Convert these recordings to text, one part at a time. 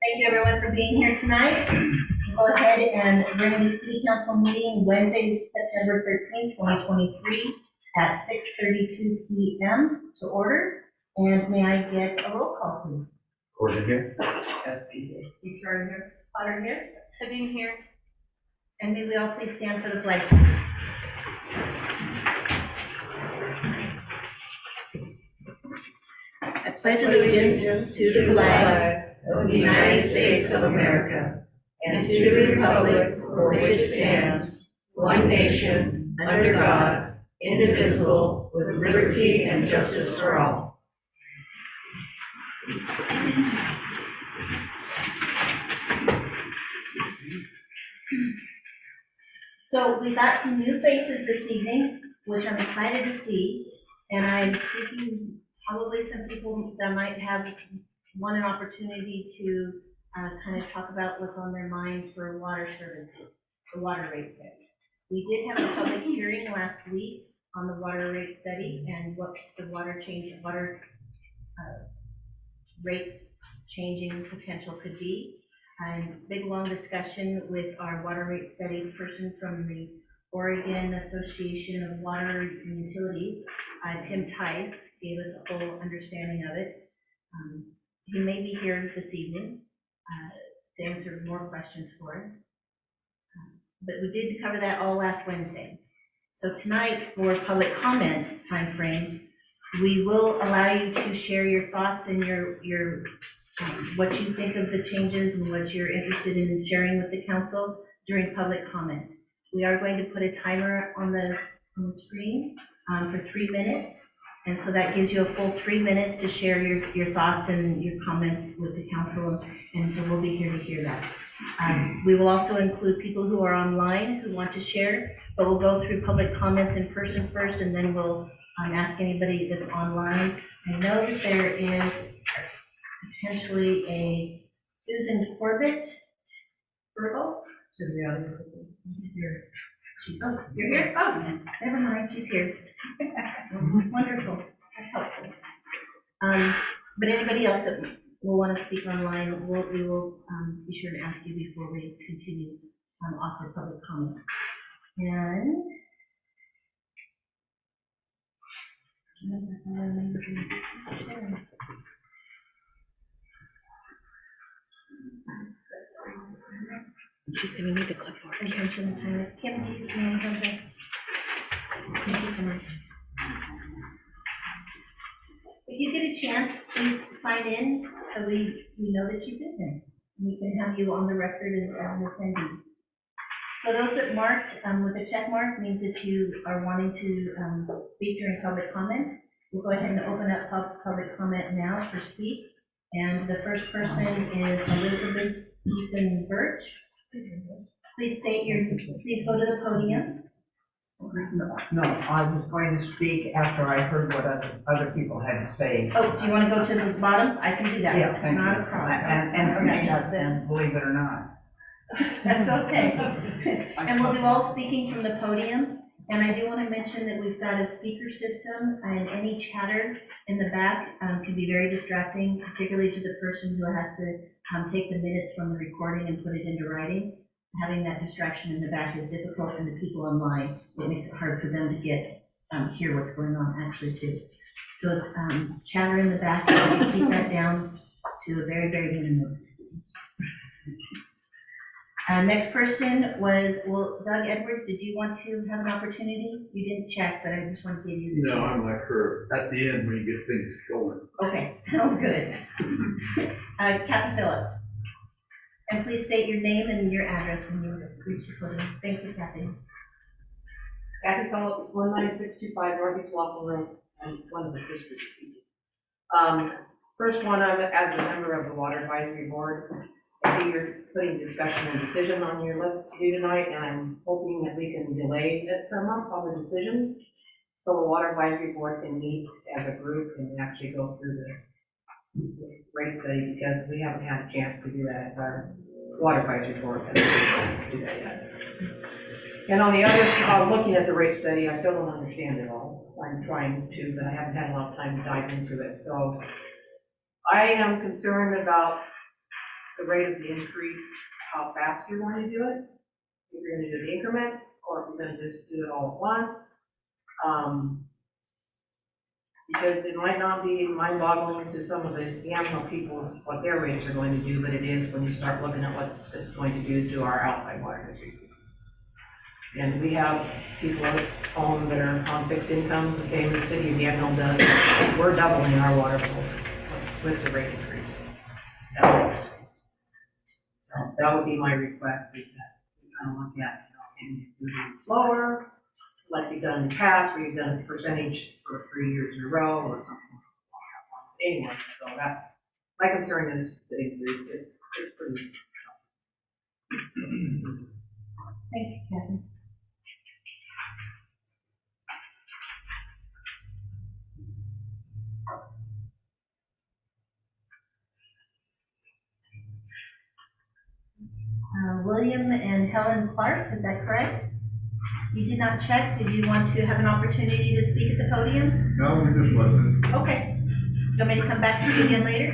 Thank you everyone for being here tonight. Go ahead and bring the city council meeting Wednesday, September 13th, 2023 at 6:32 p.m. to order. And may I get a roll call, please? Gordon here. Detroit here. Potter here. Sabine here. And may we all please stand for the flag. I pledge allegiance to the flag of the United States of America and to the republic for which it stands, one nation, under God, indivisible, with liberty and justice for all. So we got some new faces this evening, which I'm excited to see, and I'm thinking probably some people that might have want an opportunity to kind of talk about what's on their mind for water services, the water rate study. We did have a public hearing last week on the water rate study and what the water rates changing potential could be. Big long discussion with our water rate study person from the Oregon Association of Water and Utilities, Tim Tice, gave us a full understanding of it. He may be here this evening to answer more questions for us. But we did cover that all last Wednesday. So tonight, for public comment time frame, we will allow you to share your thoughts and your what you think of the changes and what you're interested in sharing with the council during public comment. We are going to put a timer on the screen for 3 minutes. And so that gives you a full 3 minutes to share your thoughts and your comments with the council, and so we'll be here to hear that. We will also include people who are online who want to share, but we'll go through public comments in person first, and then we'll ask anybody that's online. I know that there is potentially a Susan Corbett. Virgo? Oh, you're here? Oh, never mind, she's here. Wonderful, that's helpful. But anybody else that will want to speak online, we will be sure to ask you before we continue offer public comment. And she's giving me the clipboard. attention to Kim, do you know something? Thank you so much. If you get a chance, please sign in so we know that you've been there. We can have you on the record as an attendee. So those that marked with a check mark means that you are wanting to speak during public comment. We'll go ahead and open up public comment now for speak. And the first person is Elizabeth Ethan Birch. Please please go to the podium. No, I was going to speak after I heard what other people had to say. Oh, so you want to go to the bottom? I can do that. Yeah, thank Not you. a problem. And okay, then, believe it or not. That's okay. And we'll do all speaking from the podium. And I do want to mention that we've got a speaker system, and any chatter in the back can be very distracting, particularly to the person who has to take the minutes from the recording and put it into writing. Having that distraction in the back is difficult, and the people online, it makes it hard for them to hear what's going on actually too. So chatter in the back, keep that down to a very, very minimum. Next person was, Doug Edwards, did you want to have an opportunity? You didn't check, but I just want to give you the No, I'm like her at the end when you get things going. Okay, sounds good. Kathy Phillips. And please state your name and your address when you reach the podium. Thank you, Kathy. Kathy Phillips, 19625 Northeast Waffle Road, and one of the district people. First one, I'm as a member of the Water Advisory Board. I see you're putting discussion and decision on your list to do tonight, and I'm hoping that we can delay it for a month on the decision, so the Water Advisory Board can meet as a group and actually go through the rate study, because we haven't had a chance to do that as our Water Advisory Board hasn't had a chance to do that yet. And on the other, looking at the rate study, I still don't understand it all. I'm trying to, but I haven't had a lot of time to dive into it. So I am concerned about the rate of the increase, how fast you're going to do it. If you're gonna do the increments, or if you're gonna just do it all at once. Because it might not be mind-boggling to some of the Yamhill people what their rates are going to do, but it is when you start looking at what it's going to do to our outside water district. And we have people at home that are on fixed incomes, the same as the city of Yamhill does. We're doubling our water bills with the rate increase. So that would be my request, is that we kind of look at, can you do it slower, like you've done in the past, where you've done a percentage for 3 years in a row, or something like that. Anyway, so that's, my concern is the increase is pretty. Thank you, Kathy. William and Helen Clark, is that correct? You did not check. Did you want to have an opportunity to speak at the podium? No, we just listening. Okay. Do you want me to come back to you again later?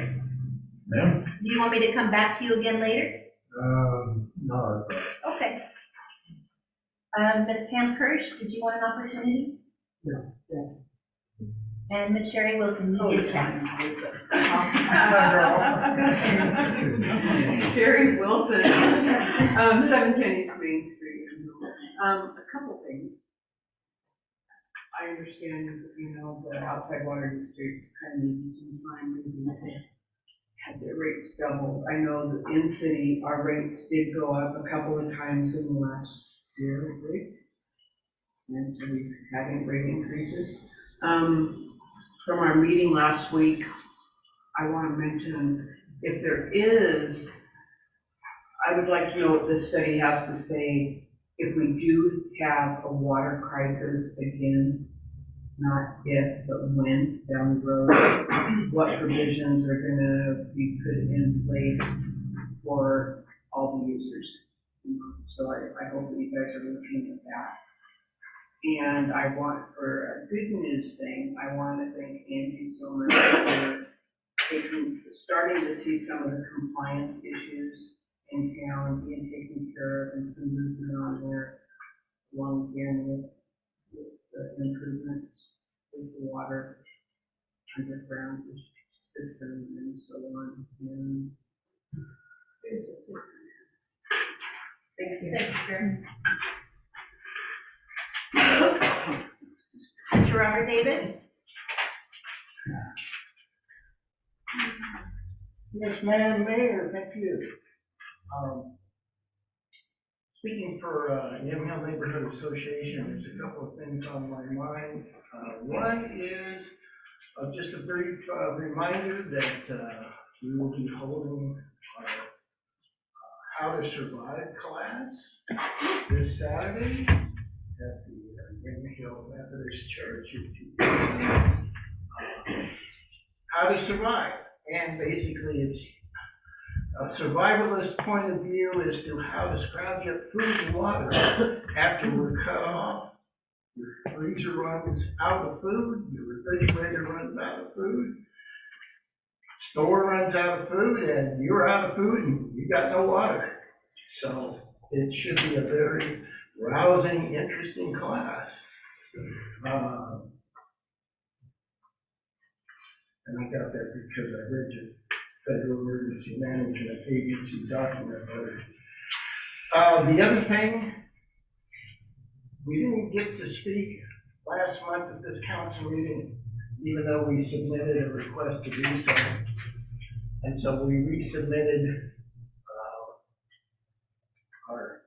Ma'am? Do you want me to come back to you again later? No, that's all right. Okay. Ms. Pam Kirsch, did you want an opportunity? No, yes. And Ms. Sherry Wilson, you did check. Sherry Wilson, 710 East Main Street. A couple things. I understand, the outside water district kind of needs some time, maybe had their rates doubled. I know that in city, our rates did go up a couple of times in the last year, I think. And so we've had rate increases. From our meeting last week, I want to mention, if there is, I would like to know what this study has to say if we do have a water crisis again, not if, but when down the road, what provisions are going to be put in place for all the users. So I hope that you guys are looking at that. And I want, for a good news thing, I want to thank Angie so much for starting to see some of the compliance issues in town being taken care of, and some movement on there, along again with the improvements with the water underground system and so on. And thank you. Thank you, Sharon. Mr. Robert Davis? Yes, Madam Mayor, thank you. Speaking for Yamhill Neighborhood Association, there's a couple of things on my mind. One is just a brief reminder that we will be holding our How to Survive class this Saturday at the Yamhill Methodist Church. How to survive. And basically it's a survivalist point of view as to how to scrounge up food and water after we're cut off. Your freezer runs out of food, your refrigerator runs out of food, store runs out of food, and you're out of food and you got no water. So it should be a very rousing, interesting class. And I got that because I read your Federal Emergency Management Agency document letter. The other thing, we didn't get to speak last month at this council meeting, even though we submitted a request to do so. And so we resubmitted our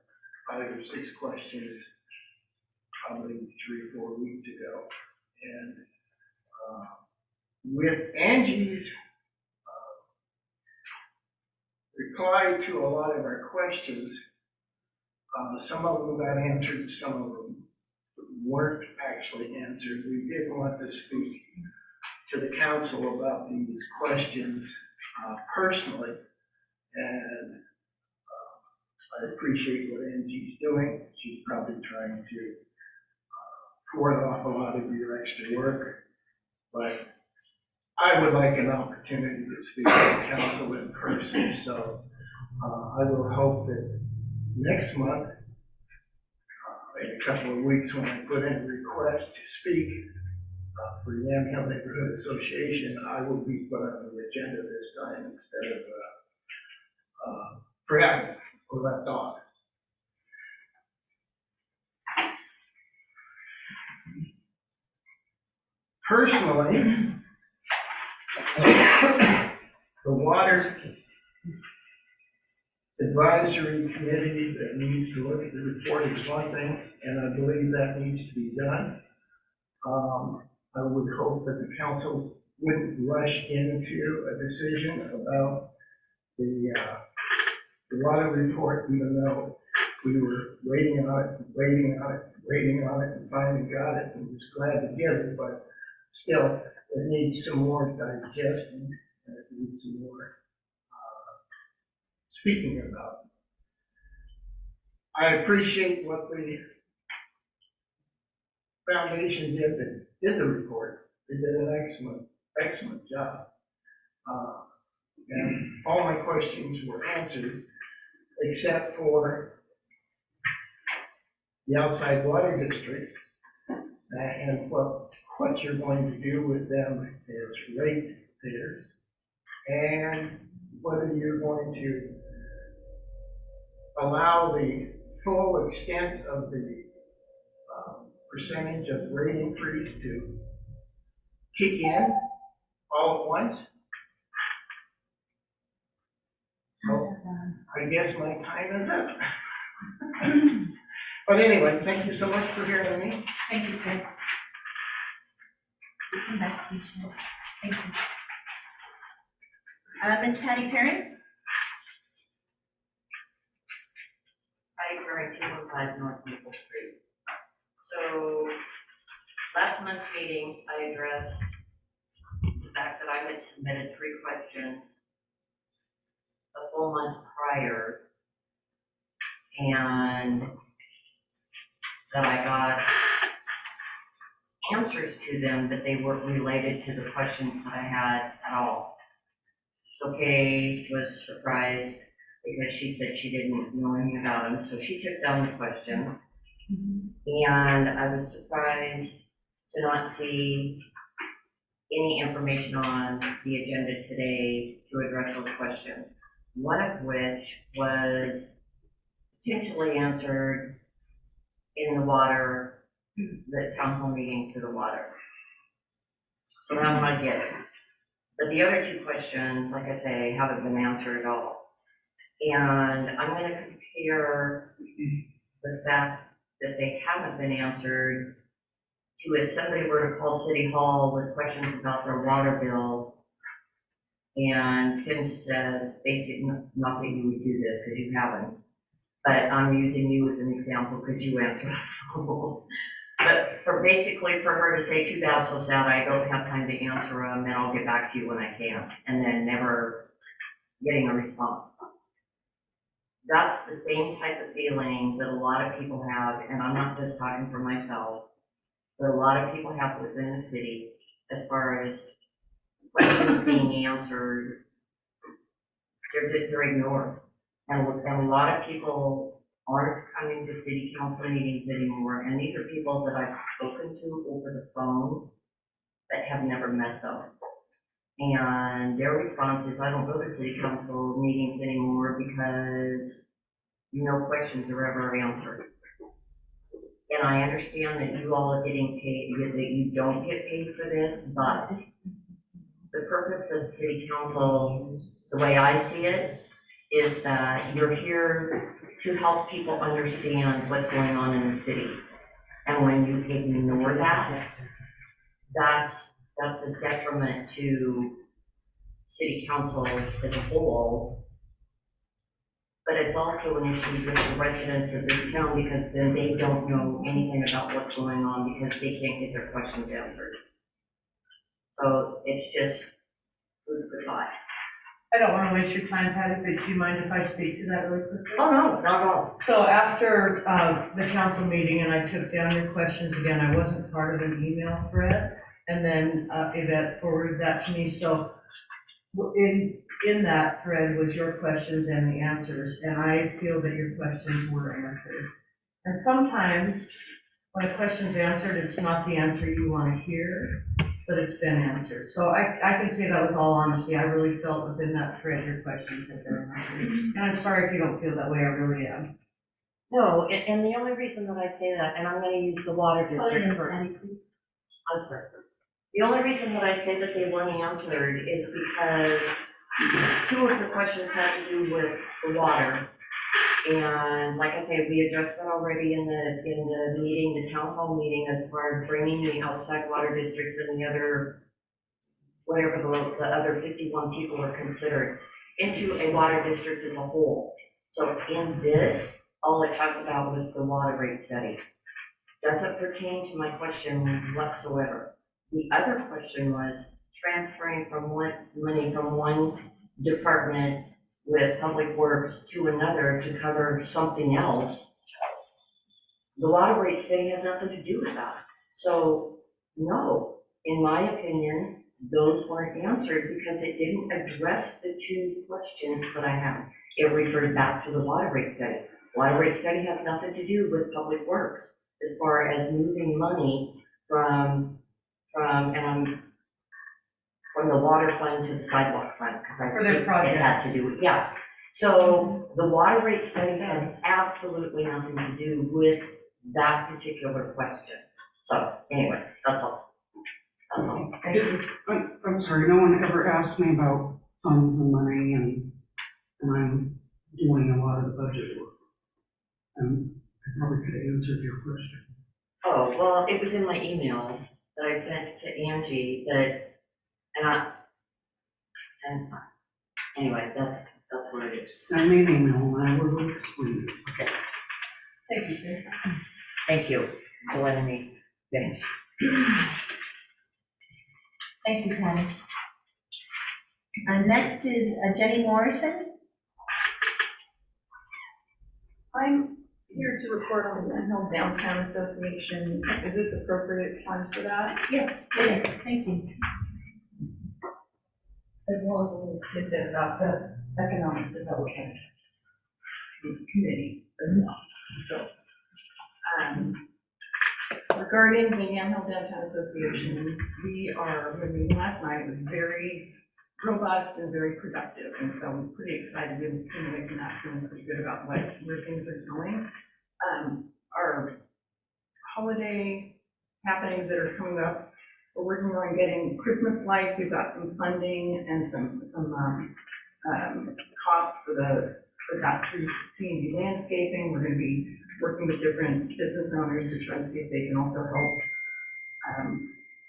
5 or 6 questions probably 3 or 4 weeks ago. And with Angie's reply to a lot of our questions, some of them got answered, some of them weren't actually answered. We did want to speak to the council about these questions personally, and I appreciate what Angie's doing. She's probably trying to ward off a lot of your extra work, but I would like an opportunity to speak to the council in person. So I will hope that next month, in a couple of weeks, when I put in a request to speak for the Yamhill Neighborhood Association, I will be put on the agenda this time instead of forgotten or left off. Personally, the Water Advisory Committee that needs to look at the report is one thing, and I believe that needs to be done. I would hope that the council wouldn't rush into a decision about the water report, even though we were waiting on it, and finally got it, and was glad to get it, but still, it needs some more digesting, and it needs some more speaking about. I appreciate what the foundation did that did the report. They did an excellent job. And all my questions were answered, except for the outside water district and what you're going to do with them as ratepayers, and whether you're going to allow the full extent of the percentage of rate increase to kick in all at once. So I guess my time is up. But anyway, thank you so much for hearing me. Thank you, sir. We'll come back to you, Sharon. Thank you. Ms. Patty Perrin? Patty Perrin, 215 North Maple Street. So, last month's meeting, I addressed the fact that I had submitted 3 questions a full month prior, and that I got answers to them, but they weren't related to the questions that I had at all. So Kay was surprised because she said she didn't know anything about them, so she took down the question. And I was surprised to not see any information on the agenda today to address those questions. One of which was potentially answered in the town hall meeting for the water. So that one I get it. But the other 2 questions, like I say, haven't been answered at all. And I'm going to compare the fact that they haven't been answered to if somebody were to call City Hall with questions about their water bill, and Tim says, basically, not that you would do this because you haven't, but I'm using you as an example, could you answer the phone? But for her to say, too bad, so sad, I don't have time to answer them, and I'll get back to you when I can, and then never getting a response. That's the same type of feeling that a lot of people have, and I'm not just talking for myself, but a lot of people have within the city as far as questions being answered, they're ignored. And a lot of people aren't coming to city council meetings anymore, and these are people that I've spoken to over the phone that have never met them. And their response is, I don't go to city council meetings anymore because no questions are ever answered. And I understand that you all are getting paid, that you don't get paid for this, but the purpose of city council, the way I see it, is that you're here to help people understand what's going on in the city. And when you ignore that, that's a detriment to city council as a whole. But it's also an issue with the residents of this town because then they don't know anything about what's going on because they can't get their questions answered. So it's just food for thought. I don't want to waste your time, Patty, but do you mind if I speak to that really quickly? Oh, no, not at all. So after the council meeting, and I took down your questions again, I wasn't part of an email thread, and then Yvette forwarded that to me. So In that thread was your questions and the answers, and I feel that your questions were answered. And sometimes, when a question's answered, it's not the answer you want to hear, but it's been answered. So I can say that with all honesty, I really felt within that thread, your questions have been answered. And I'm sorry if you don't feel that way, I really am. No, and the only reason that I say that, and I'm gonna use the water district for, I'm sorry. The only reason that I say that they weren't answered is because two of the questions had to do with the water. And like I say, we addressed that already in the meeting, the town hall meeting, as far as bringing the outside water districts and the other, whatever the other 51 people were considered, into a water district as a whole. So in this, all it talked about was the water rate study. Doesn't pertain to my question whatsoever. The other question was transferring money from one department with Public Works to another to cover something else. The water rate study has nothing to do with that. So, no, in my opinion, those weren't answered because it didn't address the two questions that I had. It referred back to the water rate study. Water rate study has nothing to do with Public Works as far as moving money from the water fund to the sidewalk fund, because I For their think project. it had to do with, yeah. So the water rate study had absolutely nothing to do with that particular question. So anyway, that's all. That's all. Thank you. I'm sorry, no one ever asked me about funds and money, and I'm doing a lot of the budget work. And I probably could have answered your question. Oh, well, it was in my email that I sent to Angie anyway, that's what it is. Send me an email and I will explain it. Thank you, Jay. Thank you for letting me finish. Thank you, Patty. Next is Jenny Morrison. I'm here to report on the Menlo Downtown Association. Is this appropriate time for that? Yes, it is, thank you. As well as a little tidbit about the Economic Development Committee as well. So, regarding the Yamhill Downtown Association, our meeting last night was very robust and very productive, and so I'm pretty excited to be making that, feeling pretty good about where things are going. Our holiday happenings that are coming up, we're working on getting Christmas lights. We've got some funding and some costs for that through C&D Landscaping. We're going to be working with different business owners to try to see if they can also help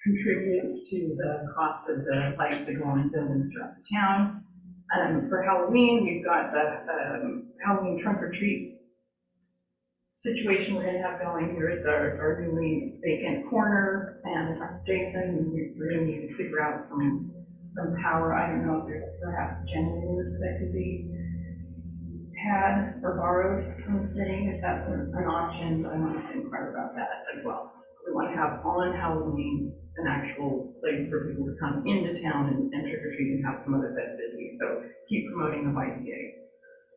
contribute to the cost of the lights that go on in buildings throughout the town. For Halloween, we've got the Halloween trunk or treat situation we're going to have going here at our newly vacant corner, and Jason, we're going to need to figure out some power. I don't know if there's perhaps generators that could be had or borrowed from the city, if that's an option, but I want to inquire about that as well. We want to have on Halloween an actual place for people to come into town and trick or treat and have some other festivities, so keep promoting the YPA.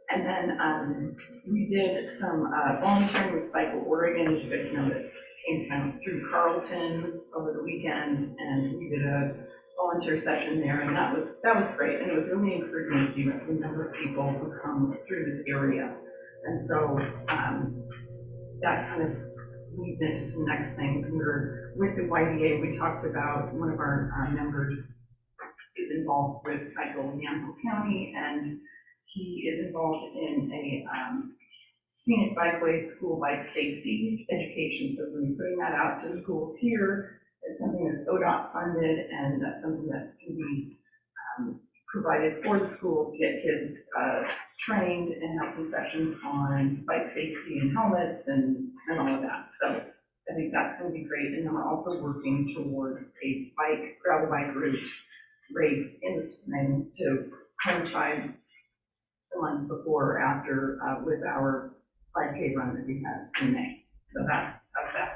And then we did some volunteering with Cycle Oregon, as you guys know, that came down through Carlton over the weekend, and we did a volunteer session there, and that was great, and it was really encouraging to see the number of people who come through this area. And so that kind of leads into some next things. We're with the YDA. We talked about one of our members is involved with Cycle in Yamhill County, and he is involved in a scenic bikeway school bike safety education. So we're going to be putting that out to the schools here. It's something that's ODOT funded, and that's something that can be provided for the schools to get kids trained and have some sessions on bike safety and helmets and all of that. So I think that's going to be great. And then we're also working towards a gravel bike route race in the spring to coincide the month before or after with our 5K run that we had in May. So that's that.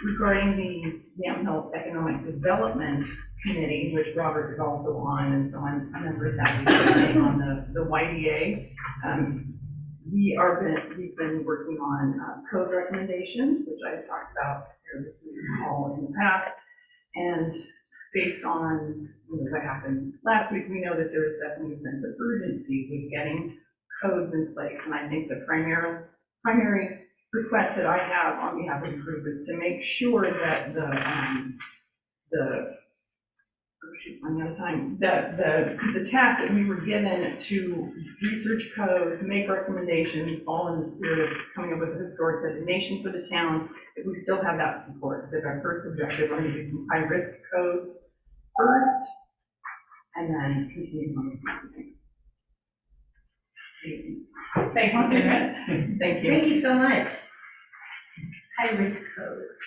regarding the Yamhill Economic Development Committee, which Robert is also on, and so I'm a member of that, we're on the YDA. We've been working on code recommendations, which I've talked about here with you all in the past. And based on what happened last week, we know that there is definitely a sense of urgency with getting codes in place. And I think the primary request that I have on behalf of the group is to make sure that running out of time, the task that we were given to research codes, make recommendations, all in the spirit of coming up with a historic designation for the town, if we still have that support. Because our first objective, we're going to do some high-risk codes first, and then continue on with things. Thank you. Thank you. Thank you so much. High-risk codes.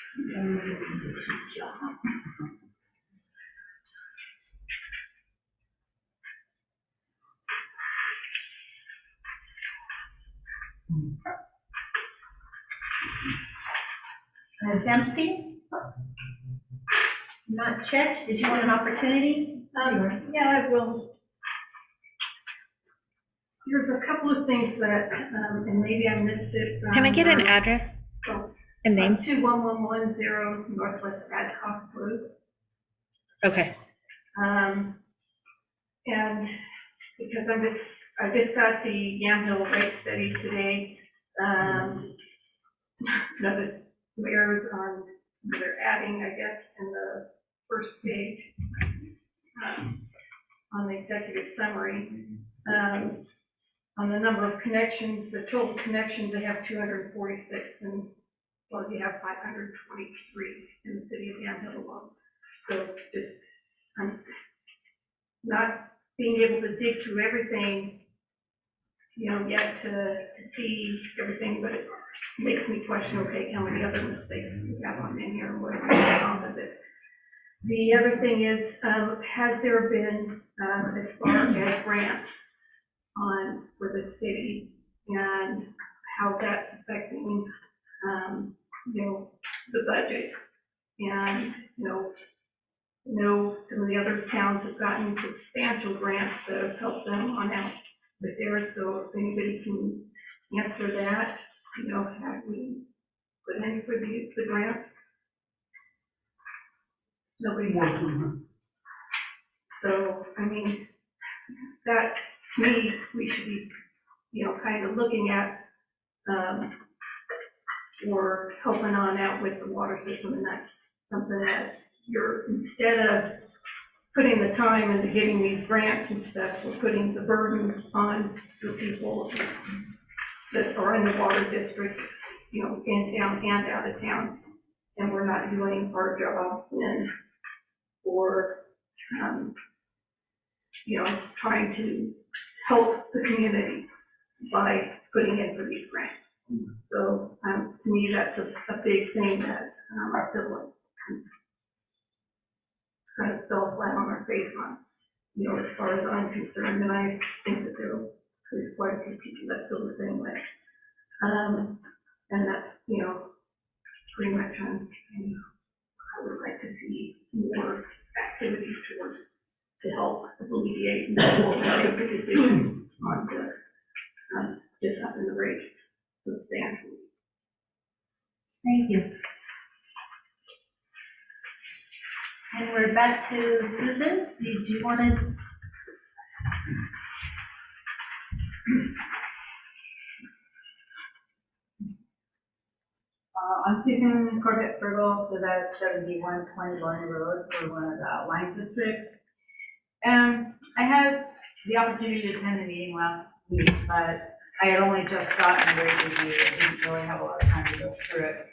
Dempsey? Not Chet, did you want an opportunity? Yeah, I will. There's a couple of things that, and maybe I missed it. Can I get an address and name? 21110 Northwest Adcock Road. Okay. And because I just got the Yamhill rate study today. Notice some errors on, they're adding, I guess, in the first page, on the executive summary. On the number of connections, the total connections, they have 246, and well, you have 523 in the city of Yamhill alone. So just, not being able to dig through everything, yet to see everything, but it makes me question, okay, how many other mistakes we have on in here, and what are we doing wrong with it? The other thing is, has there been, as far as grants for the city, and how that's affecting, the budget? And, some of the other towns have gotten substantial grants that have helped them on out with theirs, so if anybody can answer that, have we put any for the grants? Nobody has. So, that, to me, we should be, kind of looking at, for helping on out with the water system, and that's something that instead of putting the time into getting these grants and stuff, we're putting the burden on the people that are in the water districts, in town and out of town, and we're not doing our job then for, trying to help the community by putting in for these grants. So, to me, that's a big thing that I feel like kind of fell flat on our face on, as far as I'm concerned, and I think that there's quite a few people that feel the same way. And that's, pretty much I would like to see more activities to help alleviate and before we make a decision on just upping the rates substantially. Thank you. And we're back to Susan. Did you want to? I'm Susan Corbett Fergal, so that's 7120 Barney Road for one of the outlying districts. I had the opportunity to attend the meeting last week, but I had only just gotten the rate review. I didn't really have a lot of time to go through it.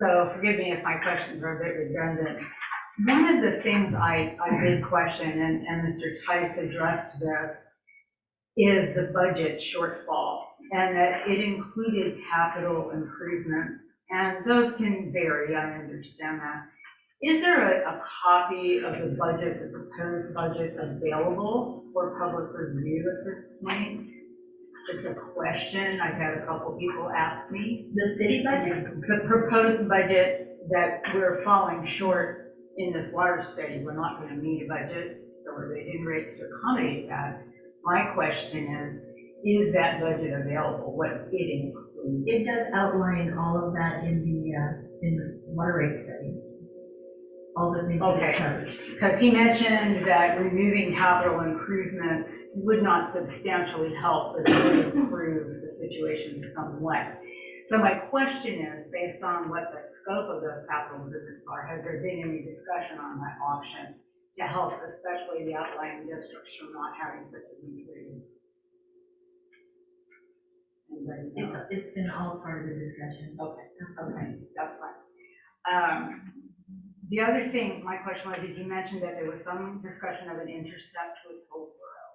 So forgive me if my questions are a bit redundant. One of the things I did question, and Mr. Tice addressed this, is the budget shortfall, and that it included capital improvements. And those can vary, I understand that. Is there a copy of the budget, the proposed budget, available for public review at this point? Just a question I've had a couple people ask me. The city budget? The proposed budget that we're falling short in this water study, we're not gonna meet a budget, so we're raising rates to accommodate that. My question is that budget available? What's it include? It does outline all of that in the water rate study. All the things that Okay. it covers. Because he mentioned that removing capital improvements would not substantially help, but it would improve the situation somewhat. So my question is, based on what the scope of those capital improvements are, has there been any discussion on that option to help especially the outlying districts from not having such a huge rate? Anybody know? It's been all part of the discussion. Okay, that's fine. The other thing, my question was, is you mentioned that there was some discussion of an intercept with Hillsborough.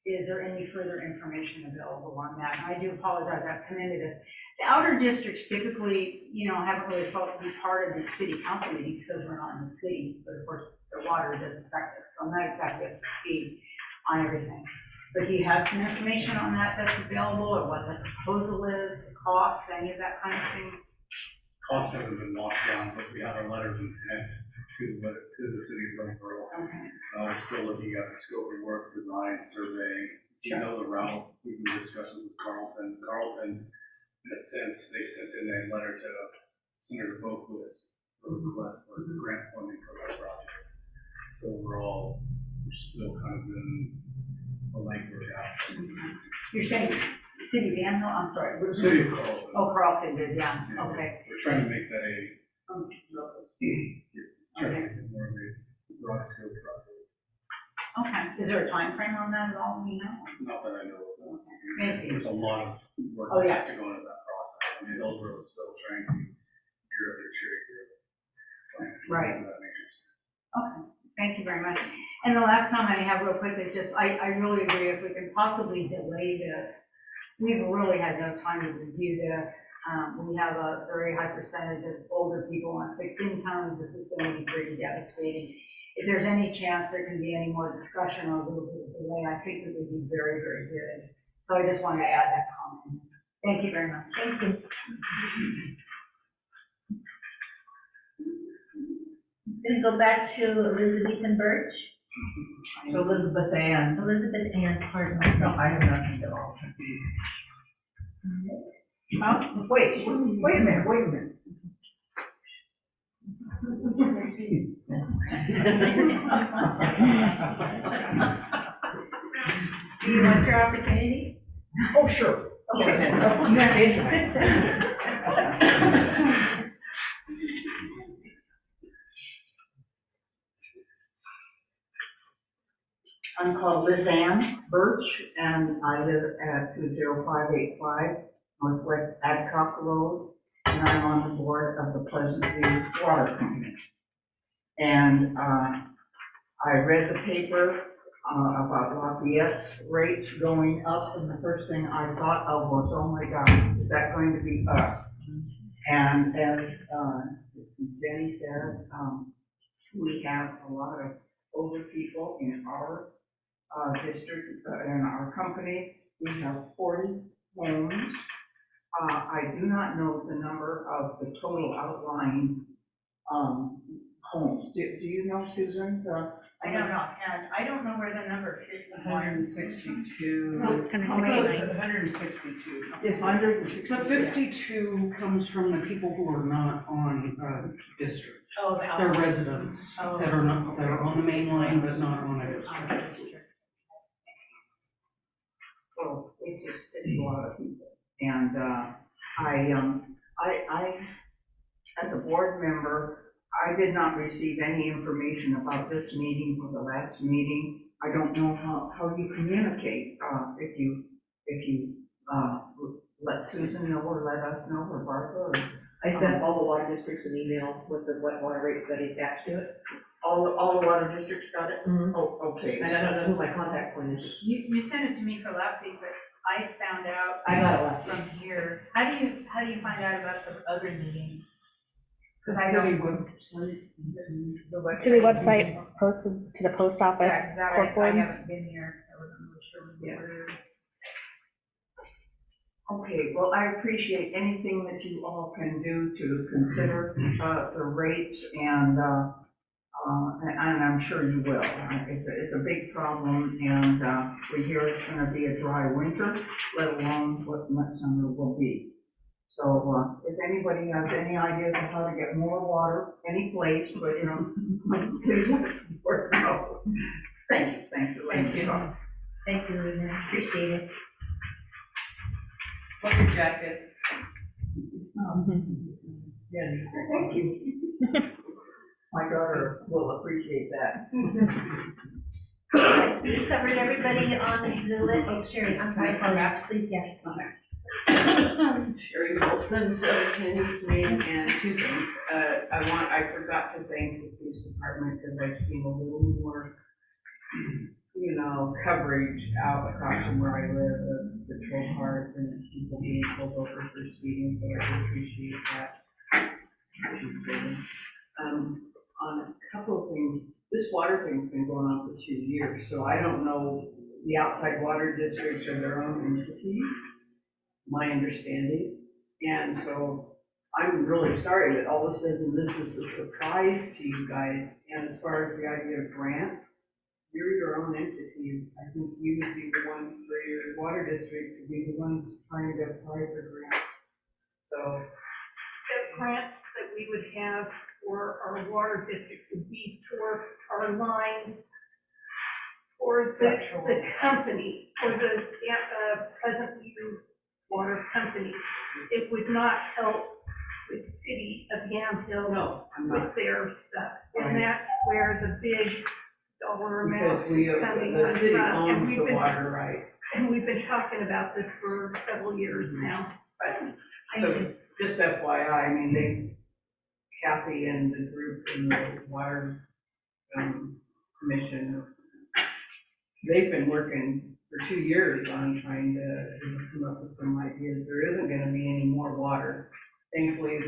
Is there any further information available on that? And I do apologize, I've come into this. The outer districts typically, haven't really felt to be part of the city council meetings because we're not in the city, but of course, the water doesn't affect us, so I'm not exactly up to speed on everything. But do you have some information on that that's available, or what the proposal is, the costs, any of that kind of thing? Costs haven't been locked down, but we have our letter of intent to the city of Hillsborough. Okay. We're still looking at the scope of work, design, surveying, the route. We've been discussing with Carlton. Carlton, in a sense, they sent in a letter to Senator Boquist for a request for grant funding for that project. So we're still kind of in the language aspect. You're saying City of Danville, I'm sorry. what was it? City of Carlton. Oh, Carlton did, yeah, Yeah, okay. We're trying to make that trying to Okay. make it more of a broad scope project. Okay, is there a time frame on that at all, you know? Not that I know of. Thank you. There's a lot of work Oh, that yeah. has to go into that process. I mean, Hillsborough is still trying to gear up their cherry plan. Right. That makes sense. Okay, thank you very much. And the last comment I have real quick is just, I really agree, if we can possibly delay this, we've really had no time to review this. We have a very high percentage of older people on fixed incomes, this is going to be pretty devastating. If there's any chance there can be any more discussion or a little bit of delay, I think it would be very, very good. So I just wanted to add that comment. Thank you very much. Thank you. Gonna go back to Elizabeth Birch. So Elizabeth Ann. Elizabeth Ann, pardon. No, I have nothing at all. Wait a minute. Do you want your opportunity? Oh, sure. Okay. I'm called Liz Ann Birch, and I live at 20585 Northwest Adcock Road, and I'm on the board of the Pleasant View Water Company. And I read the paper about Lafayette's rates going up, and the first thing I thought of was, oh my gosh, is that going to be us? And as Jenny said, we have a lot of older people in our district, in our company. We have 40 homes. I do not know the number of the total outlying homes. Do you know, Susan? I don't know, and I don't know where the number 51. 162. How many? 162. It's 160. The 52 comes from the people who are not on district. Oh, They're residents that are on the main line but not on a district. So it's a lot of people. And I, as a board member, I did not receive any information about this meeting or the last meeting. I don't know how you communicate, if you let Susan know or let us know or Barbara or. I sent all the water districts an email with the wet water rate study attached to it. All the water districts got it? Mhm. Oh, okay. And I don't know who my contact point is. You sent it to me for last week, but I found out I got it last week. from here. How do you find out about the other meetings? The Because I city don't. website. City website posted to the post office. Yeah, 'cause that court I board. haven't been here, I wasn't really sure. Yeah. where- Okay, well, I appreciate anything that you all can do to consider, the rates and I'm sure you will. It's a big problem, and, we hear it's gonna be a dry winter, let alone what next summer will be. So, if anybody has any ideas of how to get more water, any place, but, please let us know. Thanks for letting me talk. Thank you, Lena, appreciate it. What's your jacket? Thank you. My daughter will appreciate that. We covered everybody on the list. Oh, Sherry, I'm sorry, please, yes. Sherry Wilson, 710 East Main, and two things. I forgot to thank the police department because I've seen a little more, coverage out across from where I live, of patrol cars and people being pulled over for speeding, so I appreciate that. On a couple of things, this water thing's been going on for 2 years, so I don't know, the outside water districts are their own entities, my understanding. And so I'm really sorry that all of a sudden this is a surprise to you guys. And as far as the idea of grants, you're your own entities. I think you would be the one for your water district to be the ones trying to apply for grants. So The grants that we would have for our water district would be for our line, for the company, for the Pleasant View Water Company. It would not help the city of Yamhill no, I'm not. with their stuff. Right. And that's where the big dollar amount Because is coming the city from. And owns we've the been, water rights. and we've been talking about this for several years now. So just FYI, I mean, Kathy and the group in the water commission, they've been working for 2 years on trying to come up with some ideas. There isn't gonna be any more water. Thankfully,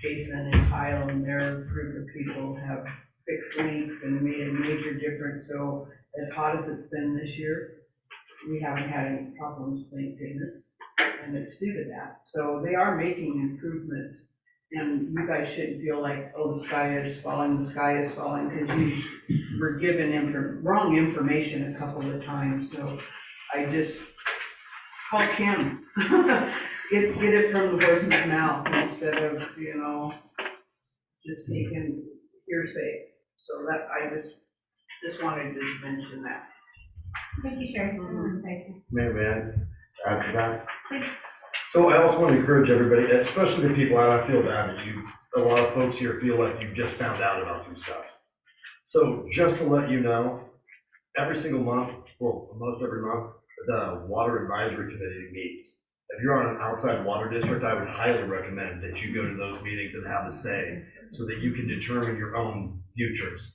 Jason and Kyle and their group of people have fixed leaks and made a major difference. So as hot as it's been this year, we haven't had any problems, thank goodness. And it's due to that. So they are making improvements. And you guys shouldn't feel like, oh, the sky is falling, because you were given wrong information a couple of times. So I just call Kim. Get it from the horse's mouth instead of, just taking hearsay. So that, I just wanted to mention that. Thank you, Sherry. Thank you. Man, after that. So I also want to encourage everybody, especially the people out, I feel bad that a lot of folks here feel like you just found out about some stuff. So just to let you know, every single month, well, most every month, the Water Advisory Committee meets. If you're on an outside water district, I would highly recommend that you go to those meetings and have a say so that you can determine your own futures.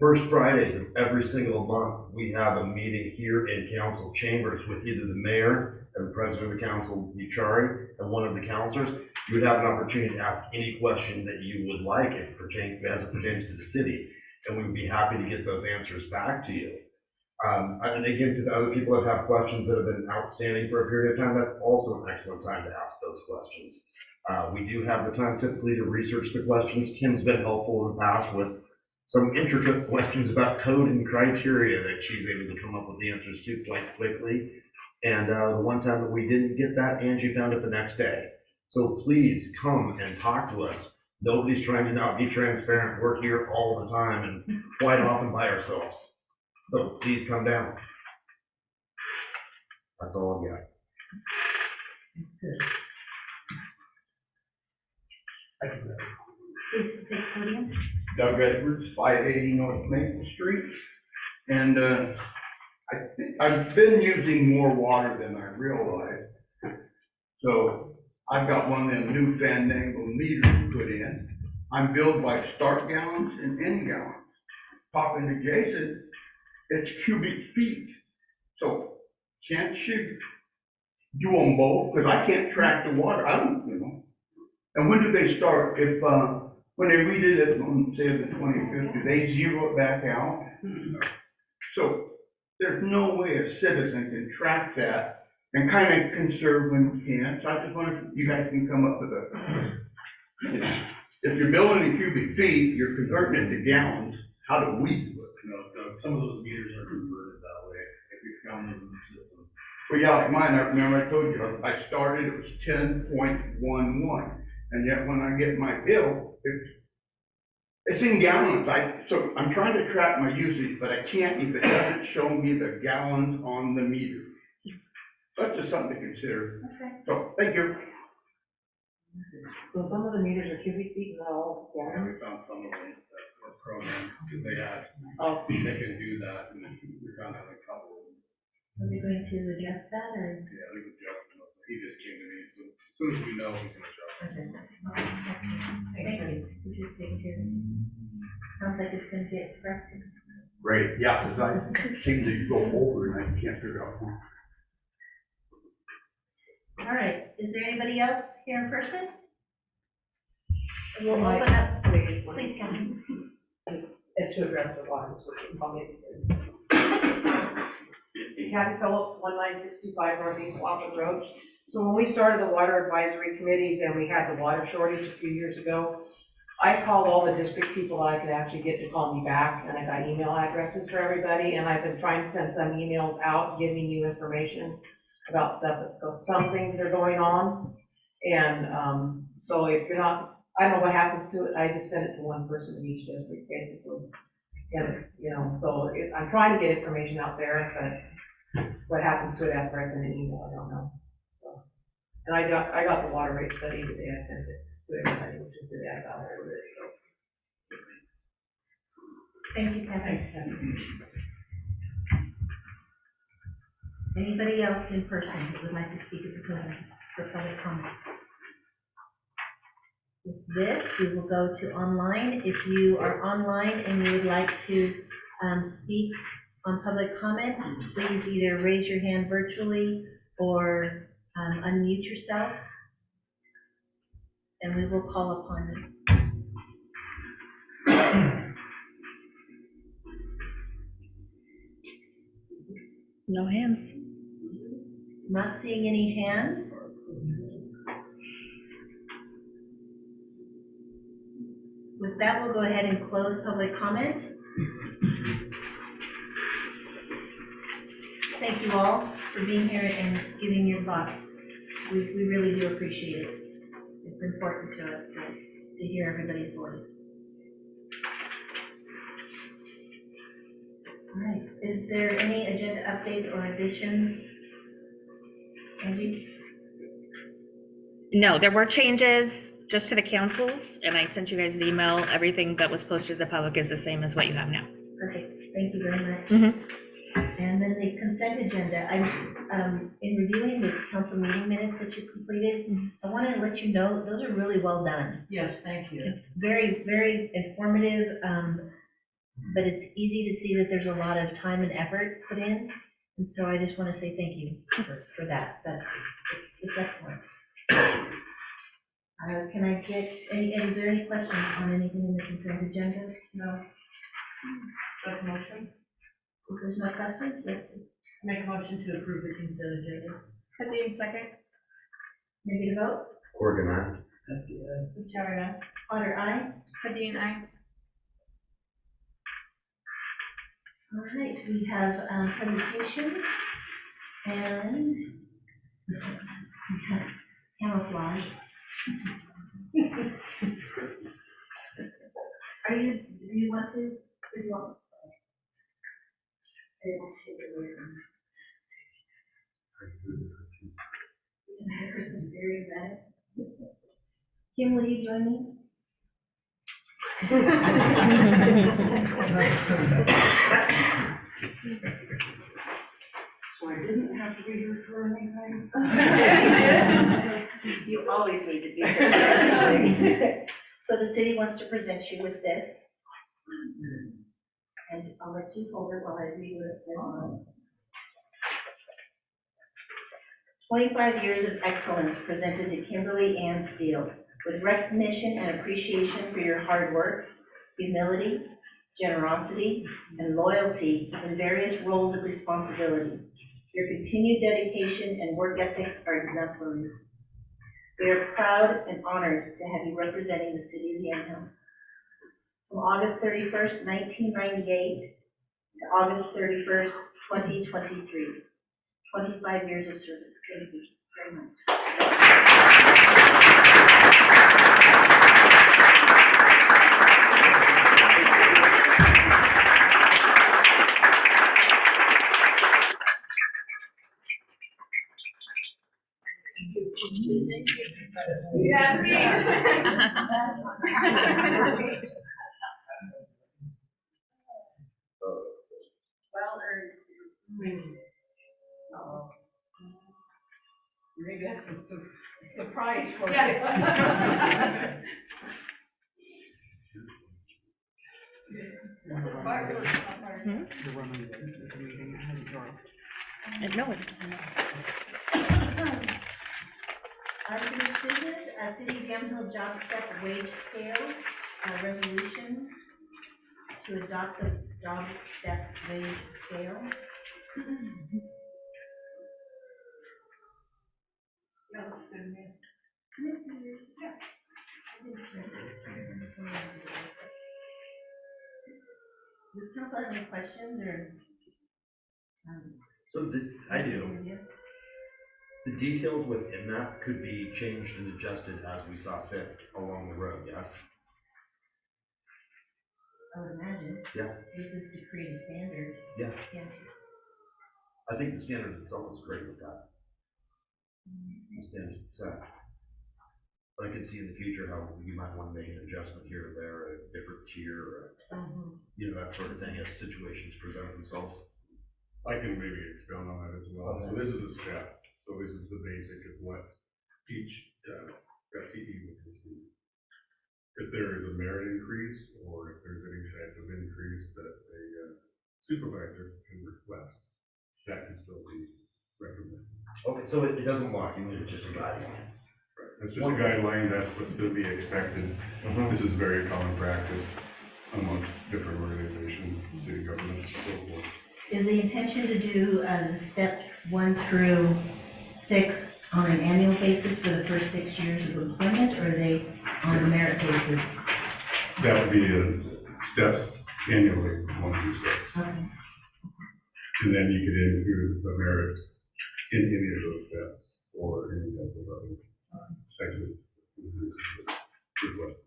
First Fridays of every single month, we have a meeting here in council chambers with either the mayor and the president of the council, Buchari, and one of the councilors. You would have an opportunity to ask any question that you would like as it pertains to the city, and we would be happy to get those answers back to you. And again, to the other people that have questions that have been outstanding for a period of time, that's also an excellent time to ask those questions. We do have the time typically to research the questions. Kim's been helpful in the past with some intricate questions about code and criteria that she's able to come up with the answers to quite quickly. And the one time that we didn't get that, Angie found it the next day. So please come and talk to us. Nobody's trying to not be transparent. We're here all the time and quite often by ourselves. So please come down. That's all I've got. Please take podium. Doug Edwards, 580 North Maple Street. And I think I've been using more water than I realized. So I've got one of them new fandangled meters put in. I'm billed by start gallons and end gallons. Talking to Jason, it's cubic feet. So can't you do them both? Because I can't track the water. I don't, And when do they start? If when they redid it on, say, the 25th, do they zero it back out? So there's no way a citizen can track that and kind of conserve when we can. So I just wonder if you guys can come up with if you're building in cubic feet, you're converting it to gallons, how do we do it? You know, some of those meters are converted that way, if we found them in the system. Well, yeah, like mine, I remember I told you, I started, it was 10.11, and yet when I get my bill, it's in gallons. So I'm trying to track my usage, but I can't if it doesn't show me the gallons on the meter. That's just something to consider. Okay. So, thank you. So some of the meters are cubic feet, not all Yeah, gallons? we found some of them that were programmed, because they Oh, can do that, and we found out a couple of them. Are we going to address that, or? Yeah, we adjusted them, he just came to me, so as soon as we know, we can adjust. Okay. Thank you. We just taking care of it. Sounds like it's gonna get corrected. Great, yeah, because I seem to go over and I can't figure out who. All right, is there anybody else here in person? We'll I'd open like up, to say one please come. just as to address the water switching comments. Kathy Phillips, 19625 Northeast Waffle Road. So when we started the water advisory committees and we had the water shortage a few years ago, I called all the district people I could actually get to call me back, and I got email addresses for everybody, and I've been trying to send some emails out giving you information about stuff that's some things that are going on. And so if you're not, I don't know what happens to it, I just send it to one person in each district, basically. And, you know, so I'm trying to get information out there, but what happens to it after I send an email, I don't know. So, and I got the water rate study today, I sent it to everybody, which is good, I got all of it, so. Thank you, Kathy. Thanks, Kathy. Anybody else in person who would like to speak at the podium for public comment? With this, we will go to online. If you are online and you would like to speak on public comment, please either raise your hand virtually or unmute yourself, and we will call upon you. No hands. Not seeing any hands. With that, we'll go ahead and close public comment. Thank you all for being here and giving your thoughts. We really do appreciate it. It's important to us to hear everybody's voice. All right, is there any agenda updates or additions? Angie? No, there were changes just to the councils, and I sent you guys an email. Everything that was posted to the public is the same as what you have now. Perfect, thank you very much. Mm-hmm. And then the consent agenda, in reviewing the council meeting minutes that you completed, I wanted to let you know, those are really well done. Yes, thank you. Very, very informative, but it's easy to see that there's a lot of time and effort put in. And so I just want to say thank you for that. It's excellent. Can I get is there any questions on anything in the consent agenda? No. Second motion? If there's no questions, yes. Make a motion to approve the consent agenda. Kathleen, second. Maybe to vote? Organized. Victoria, Otter, aye. Kathleen, aye. All right, we have presentations and camouflage. Do you want to? Kim, will you join me? So I didn't have to be here for anything? You always need to be here. So the city wants to present you with this. And I'll let you hold it while I read what it says. 25 years of excellence presented to Kimberly Ann Steele with recognition and appreciation for your hard work, humility, generosity, and loyalty in various roles of responsibility. Your continued dedication and work ethics are exemplary. We are proud and honored to have you representing the city of Yamhill. From August 31st, 1998 to August 31st, 2023. 25 years of service. Thank you very much. That's me. Well earned. Maybe that's a surprise for you. Yeah. You're running the meeting, it hasn't dropped. No, it's. Unfinished business, City of Yamhill job step wage scale, resolution to adopt the job step wage scale. Does council have any questions or? So I do. The details within that could be changed and adjusted as we saw fit along the road, yes? I would imagine. Yeah. This is to create a standard. Yeah. Can't I think the standard itself is great with that. The standard set. But I could see in the future how you might want to make an adjustment here or there, a different tier, or, you know, that sort of thing as situations present themselves. I can maybe expound on that as well. So this is a step. So this is the basic of what each FTE would receive. If there is a merit increase, or if there's any type of increase that a supervisor can request, that can still be recommended. Okay, so it doesn't lock you in, it's just a guideline. Right. That's just a guideline, that's what's to be expected. This is very common practice amongst different organizations, city governments, and so forth. Is the intention to do step 1 through 6 on an annual basis for the first 6 years of employment, or are they on a merit basis? That would be steps annually, 1 through 6. Okay. And then you could include the merit in any of those steps or any type of other exit request.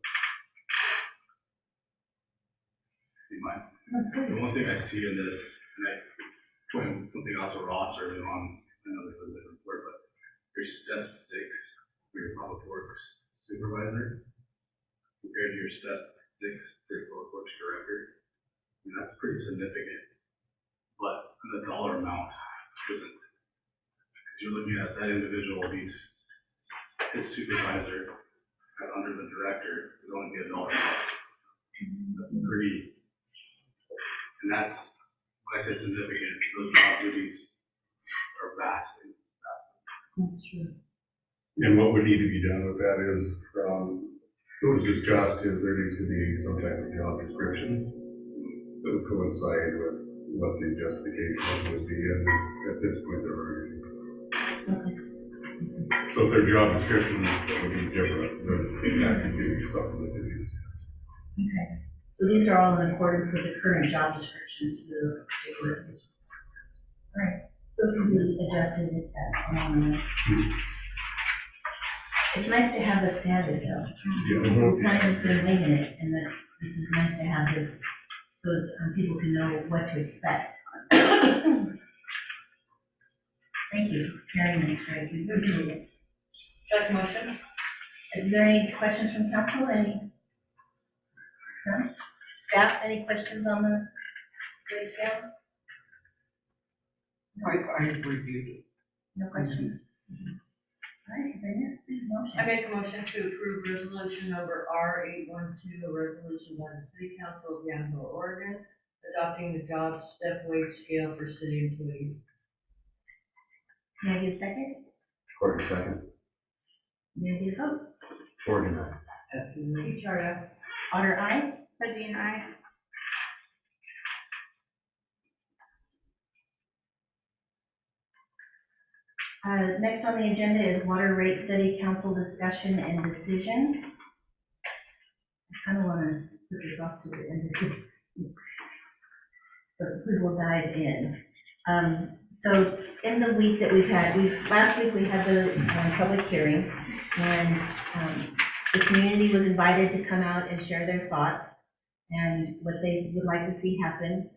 The one thing I see in this, and I point something out to Ross early on, I know this is a different word, but your step 6 for your public works supervisor compared to your step 6 for your public works director, I mean, that's pretty significant. But the dollar amount isn't. Because you're looking at that individual, his supervisor, under the director, would only be $1 less. That's pretty. And that's, when I say significant, those job duties are vast. That's true. And what would need to be done with that is, it was discussed, is there needs to be some type of job descriptions that would coincide with what the justification would be, and at this point, there are any. So if their job descriptions that would be different, then that could be something that could be discussed. Okay. So these are all in accordance with the current job descriptions for the particular position. All right. So it can be adjusted if that's on. It's nice to have this standard though. We've kind of just been winging it, and this is nice to have this, so that people can know what to expect. Thank you, very nice, very good. You're doing it. Second motion? Is there any questions from council, any? No? Staff, any questions on the wage scale? I reviewed it. No questions? All right, then it's the motion. I make a motion to approve resolution number R812, a resolution by the City Council of Yamhill, Oregon, adopting the job step wage scale for city employees. Can I get a second? Courtney, second. May I get a vote? Corrigan, aye. HRF. Otter, aye? Budgie and I. Next on the agenda is water rate study council discussion and decision. I kind of want to put this off to the end of the, but we will dive in. So in the week that last week we had the public hearing, and the community was invited to come out and share their thoughts and what they would like to see happen.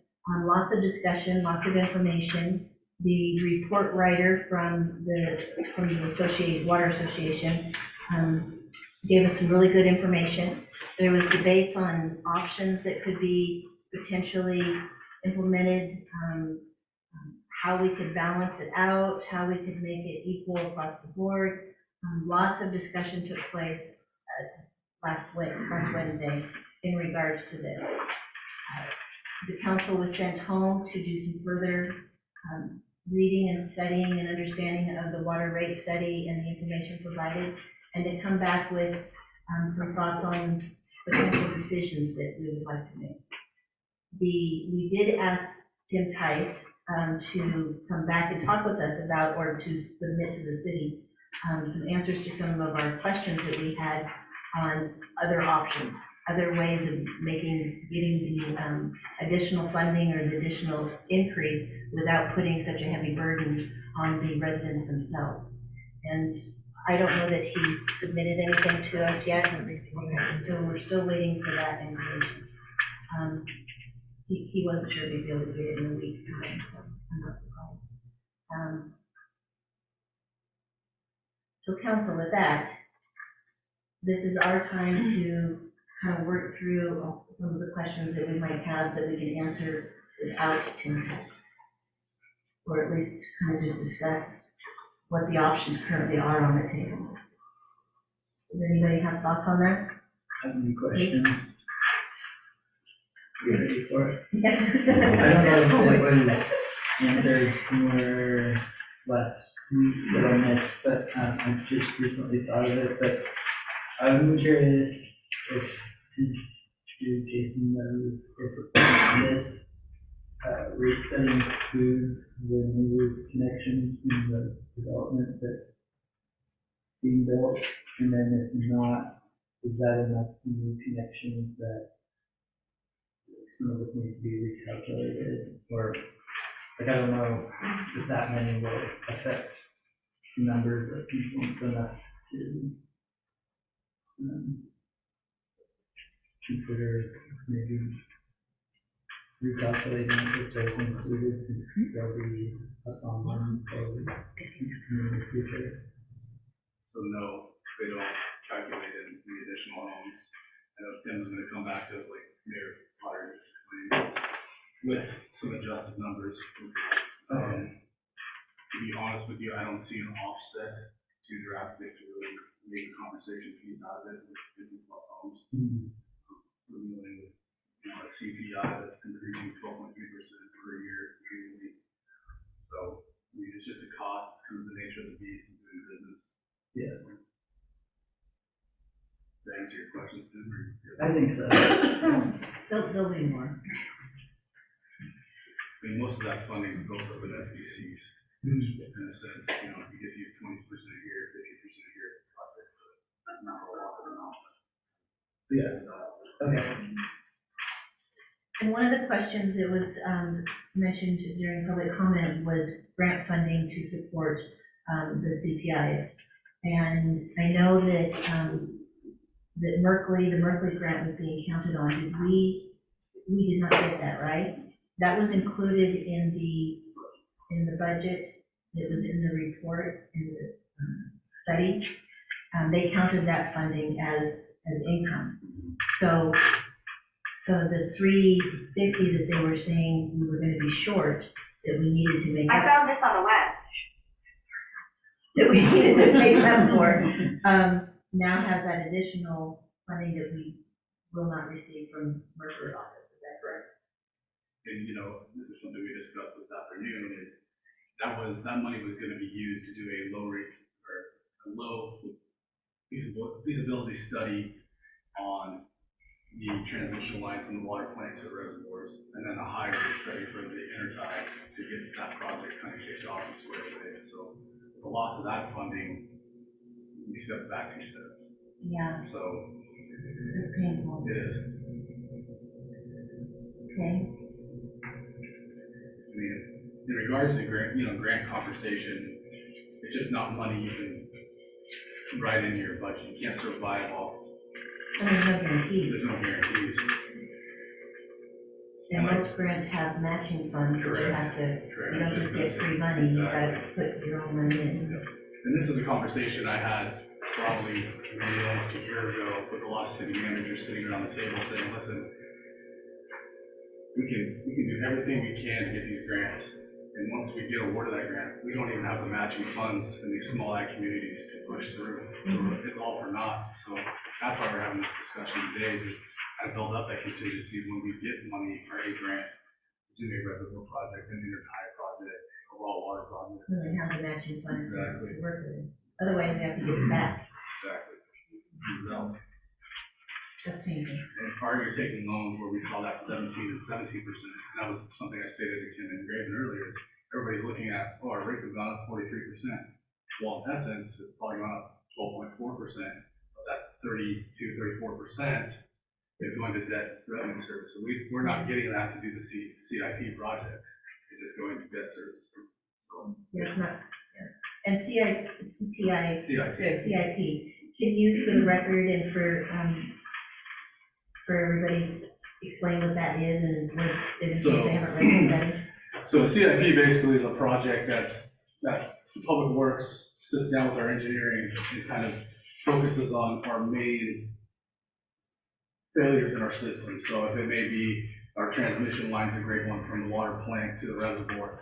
Lots of discussion, lots of information. The report writer from the Water Association gave us some really good information. There was debates on options that could be potentially implemented, how we could balance it out, how we could make it equal across the board. Lots of discussion took place last Wednesday in regards to this. The council was sent home to do some further reading and studying and understanding of the water rate study and the information provided, and to come back with some thoughts on potential decisions that we would like to make. We did ask Tim Tice to come back and talk with us about, or to submit to the city, some answers to some of our questions that we had on other options, other ways of getting the additional funding or the additional increase without putting such a heavy burden on the residents themselves. And I don't know that he submitted anything to us yet, so we're still waiting for that information. He wasn't sure if he'd be able to get it in a week's time, so I'm not surprised. So council, with that, this is our time to kind of work through some of the questions that we might have that we can answer without Tim, or at least kind of just discuss what the options currently are on the table. Does anybody have thoughts on that? I have any questions? You ready for it? Yeah. I don't know if it was answered somewhere last week that I missed, but I just recently thought of it, but I'm curious if Jason knows if this rate study includes the new connections in the development that's being built, and then if not, is that enough new connections that some of it needs to be recalculated, or, like, I don't know if that many will affect the numbers of people enough to consider maybe recalculating if those included, since they'll be up on one for in the future. So no, they don't calculate in the additional homes. I know Tim's gonna come back to us like Mayor Potter with some adjusted numbers. To be honest with you, I don't see an offset too drastic to really make a conversation piece out of it with 50 plus homes. We're dealing with, a CPI that's increasing 12.3% per year annually. So, I mean, it's just a cost, it's kind of the nature of the beast of doing business. Yeah. Does that answer your questions, Tim? I think so. There'll be more. I mean, most of that funding is built up in SDCs. In a sense, if you get 20% here, 50% here, project, but not a lot of amount. Yeah. Okay. And one of the questions that was mentioned during public comment was grant funding to support the CPIs. And I know that that the Merkley grant was being counted on. We did not get that, right? That was included in the budget. It was in the report, in the study. They counted that funding as income. So the 350 that they were saying we were going to be short, that we needed to make I up. found this on the web. That we needed to make up for, now have that additional funding that we will not receive from Mercer's office. Is that correct? And, this is something we discussed this afternoon, is that money was gonna be used to do a low feasibility study on the transmission line from the water plant to the reservoirs, and then a high rate study for the intertie to get that project kind of kicked off and squared away. So the loss of that funding, we step back 2 steps. Yeah, So it's painful. it is. Okay, I mean, in regards to grant conversation, it's just not money you can write into your budget. You can't survive off. and there's no guarantee. There's no guarantees. And most grants have matching funds, that you have to, you don't just get free money, you gotta put your own money in. And this is a conversation I had probably maybe almost a year ago with a lot of city managers sitting around the table saying, listen, we can do everything we can to get these grants. And once we get awarded that grant, we don't even have the matching funds in these small ag communities to push through. So it's all for naught. So that's why we're having this discussion today, to kind of build up that contingency when we get money for a grant, do a reservoir project, an intertie project, a raw water project. So they have the matching funds Exactly. to work with it. Otherwise, they have to give it back. Exactly. No. That's painful. And prior, you're taking loans where we saw that 17 and 17%. And that was something I stated to Kim and Graven earlier. Everybody's looking at, oh, our rates have gone up 43%. Well, in essence, it's probably gone up 12.4%. But that 34% is going to debt revenue service. So we're not getting that to do the CIP project. It's just going to debt service. So, There's not, yeah. And CIP, CIP. can you, for the record and for everybody, explain what that is and what it is, So- they haven't read the study? So CIP basically is a project that Public Works sits down with our engineering and kind of focuses on our main failures in our system. So if it may be our transmission line's a great one from the water plant to the reservoir,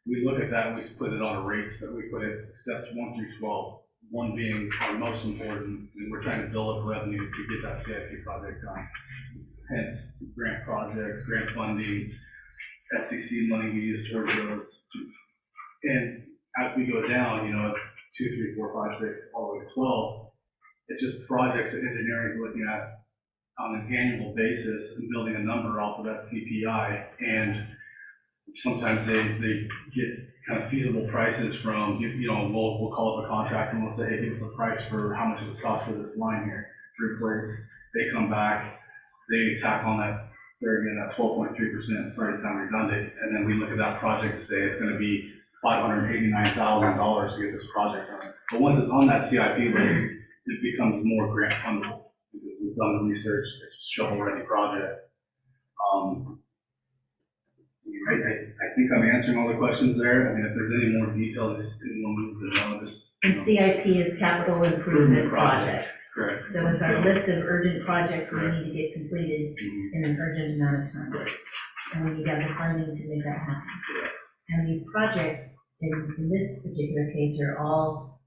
we look at that and we put it on a rates that we put it steps 1 through 12, 1 being our most important, and we're trying to build up revenue to get that CIP project done. Hence, grant projects, grant funding, SEC money we use towards those. And as we go down, it's 2, 3, 4, 5, 6, all the way to 12. It's just projects that engineering is looking at on an annual basis and building a number off of that CPI. And sometimes they get kind of feasible prices from, we'll call up a contractor and we'll say, hey, give us a price for how much it would cost for this line here to replace. They come back, they tack on that, there again, that 12.3%, sorry to sound redundant, and then we look at that project and say it's gonna be $589,000 to get this project done. But once it's on that CIP list, it becomes more grant fundable, because we've done the research, it's a shovel-ready project. I think I'm answering all the questions there. I mean, if there's any more details anyone needs to know, just. And CIP is capital improvement project. Correct. So it's our list of urgent projects we need to get completed in an urgent amount of time. Right. And we need to have the funding to make that happen. And these projects, in this particular case, are all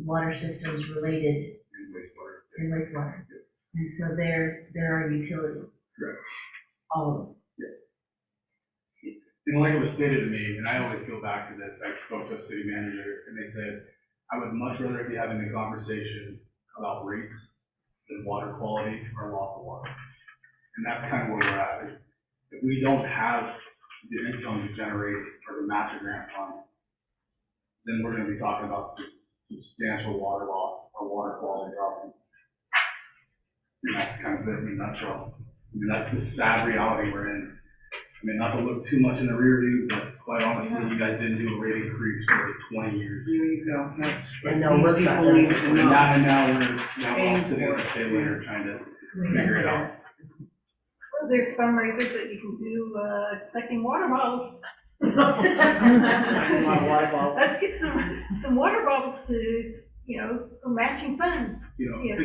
water systems related in wastewater. And so they're our utility. Correct. All of them. And like it was stated to me, and I always go back to this, I spoke to a city manager, and they said, I would much rather be having a conversation about rates than water quality or loss of water. And that's kind of where we're at, is if we don't have the income to generate or to match a grant fund, then we're gonna be talking about substantial water loss or water quality dropping. And that's kind of it in a nutshell. I mean, that's the sad reality we're in. I mean, not to look too much in the rear view, but quite honestly, you guys didn't do a rate increase for 20 years. There you go. That's what And no, these we're people not- need to And know. now we're all sitting for at the table here trying to figure it out. Well, there's fundraisers that you can do, collecting water bottles. Water bottle. Let's get some water bottles to, for matching funds,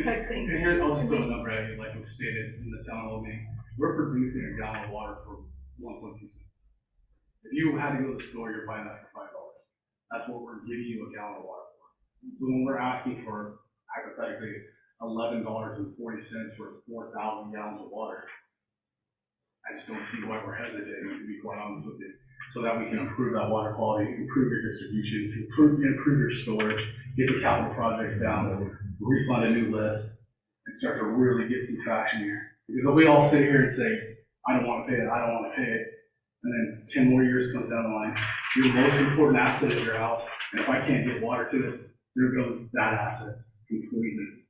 type thing. And here's, I'll just throw a number at you, like we stated in the town hall meeting. We're producing a gallon of water for 1.2 cents. If you had to go to the store, you're buying that for $5. That's what we're giving you a gallon of water for. So when we're asking for hypothetically $11.40 for 4,000 gallons of water, I just don't see why we're hesitating, to be quite honest with you. So that we can improve that water quality, improve your distribution, improve your storage, get the capital projects down, refund a new list, and start to really get some traction here. Because if we all sit here and say, I don't want to pay it, I don't want to pay it, and then 10 more years comes down the line, your most important asset is your house, And if I can't get water to it, there goes that asset completely.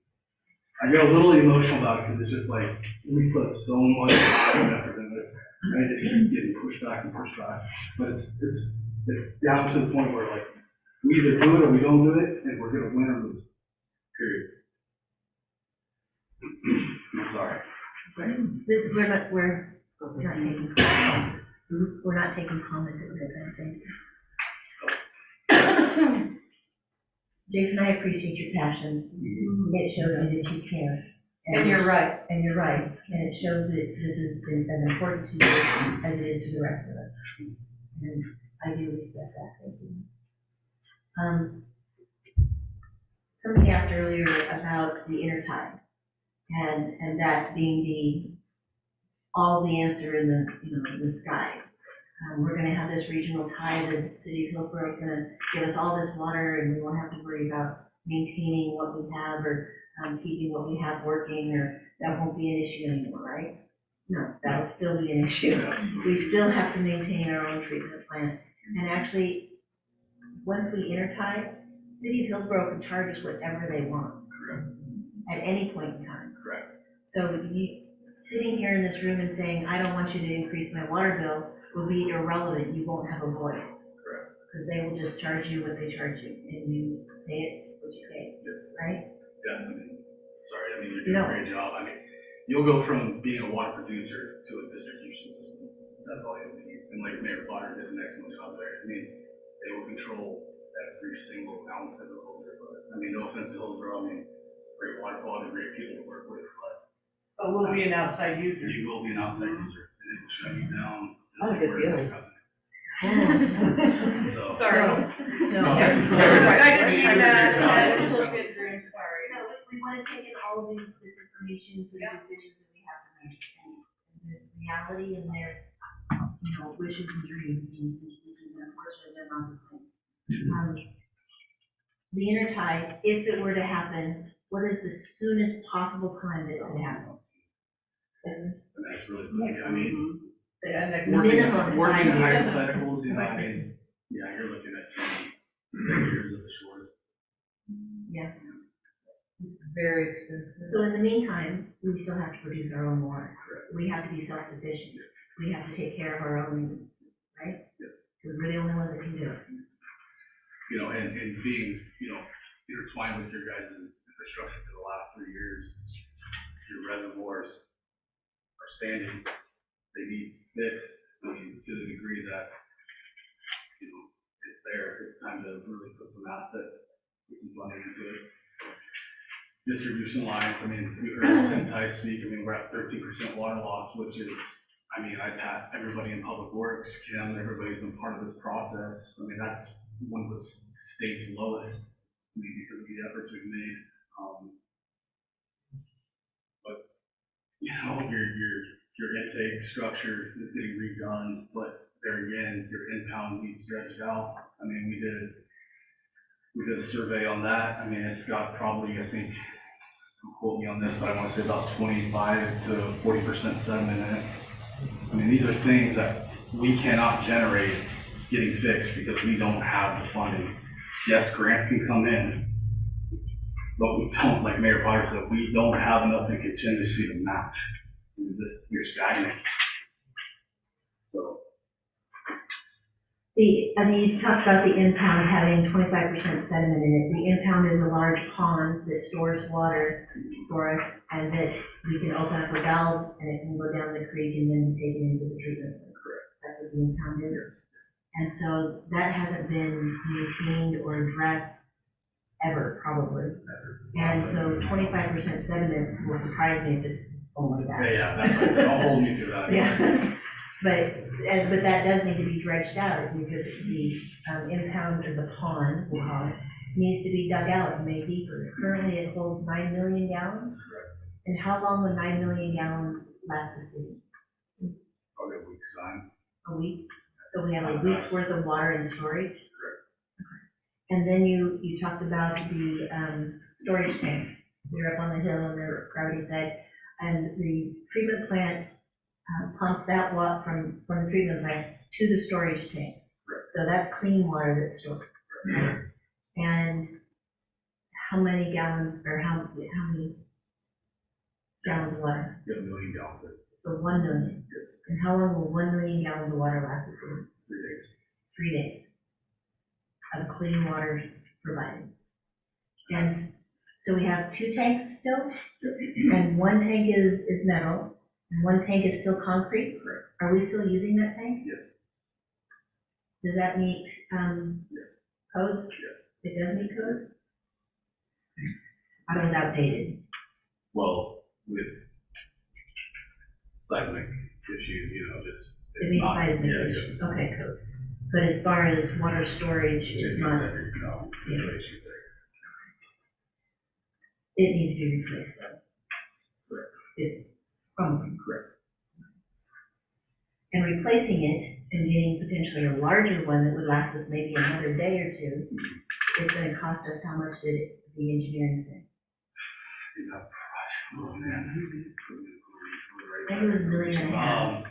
I get a little emotional about it because it's just like, we put so much effort into it, and it just keeps getting pushed back and pushed back. But it's down to the point where like, we either do it or we don't do it, and we're gonna win or lose, period. I'm sorry. We're not taking comments. We're not taking comments at this, I think. Jason, I appreciate your passion. It shows me that you care. And you're right. And you're right. And it shows that this has been as important to you as it is to the rest of us. And I do respect that. Thank you. Somebody asked earlier about the intertie and that being all the answer in the sky. We're gonna have this regional tie, the city of Hillsborough is gonna give us all this water and we won't have to worry about maintaining what we have or keeping what we have working, or that won't be an issue anymore, right? No, that'll still be an issue. We still have to maintain our own treatment plant. And actually, once we intertie, city of Hillsborough can charge us whatever they want. At any point in time. Correct. So sitting here in this room and saying, I don't want you to increase my water bill, will be irrelevant. You won't have a voice. Correct. Because they will just charge you what they charge you, and you pay it what you pay, right? Definitely. Sorry, I mean, you're doing a great job. I mean, you'll go from being a water producer to a distribution system. That's all you'll need. And like Mayor Potter did an excellent job there. I mean, they will control every single ounce of the Hillsborough. I mean, no offense to Hillsborough, I mean, great water quality, great people to work with, but we'll be an outside user. you will be an outside user, and it will shut you down. That's a good feeling. So. Sorry. No. I didn't mean that. Sorry. No, we want to take in all of this information for the decisions that we have to make. And there's reality and there's, wishes and dreams, and unfortunately they're not the same. The intertie, if it were to happen, what is the soonest possible time that it could happen? And that's really funny. I mean, Minimum working time. hypotheticals, I mean, yeah, you're looking at 10 years at the shortest. Yeah. Very expensive. So in the meantime, we still have to produce our own water. We have to be self-sufficient. We have to take care of our own needs, right? Because we're the only ones that can do it. And being, intertwined with your guys' infrastructure for the last 3 years, your reservoirs are standing, they need fixed, I mean, to the degree that, it's there, it's time to really put some asset, put some money into it. Distribution lines, I mean, we heard Tim Tice speak, I mean, we're at 13% water loss, which is, I mean, I've had everybody in Public Works, Kim, everybody's been part of this process. I mean, that's one of the state's lowest, I mean, because of the efforts we've made. But, your intake structure is getting redone, but there again, your impound needs dredged out. I mean, we did a survey on that. I mean, it's got probably, I think, don't quote me on this, but I want to say about 25 to 40% sediment in it. I mean, these are things that we cannot generate getting fixed because we don't have the funding. Yes, grants can come in, but we don't, like Mayor Potter said, we don't have enough in contingency to match. You're stagnant. So. You talked about the impound having 25% sediment in it. The impound is a large pond that stores water for us, and that we can open up a valve and it can go down the creek and then be taken into the treatment plant. Correct. That's what the impound is. And so that hasn't been maintained or addressed ever, probably. And so 25% sediment will surprise me if it's only that. Yeah, that's what I said. I'll hold you to that. Yeah. But that does need to be dredged out because the impound of the pond, we'll call it, needs to be dug out and made deeper. Currently it holds 9 million gallons. Correct. And how long would 9 million gallons last the city? Probably a week's time. A week? So we have a week's worth of water in storage? Correct. Okay. And then you talked about the storage tanks. They're up on the hill and they're gravity fed. And the treatment plant pumps that water from the treatment plant to the storage tank. Correct. So that's clean water that's stored. Correct. And how many gallons, or how many gallons of water? You have 1 million gallons, So 1 million. And how long will 1 million gallons of water last us for? 3 days. 3 days of clean water provided. And so we have 2 tanks still, and 1 tank is metal, and 1 tank is still concrete? Correct. Are we still using that tank? Yes. Does that meet, codes? Yes. It does meet codes? Or is it outdated? Well, with seismic issues, just. It it's meets not- seismic yeah, issues. yeah. Okay, code. But as far as water storage, it's not, No, no issues there. it needs to be replaced though. Correct. It's crumbling. Correct. And replacing it and getting potentially a larger one that would last us maybe another day or two, is gonna cost us, how much did the engineering say? Oh, man. I think it was $1.5 million. I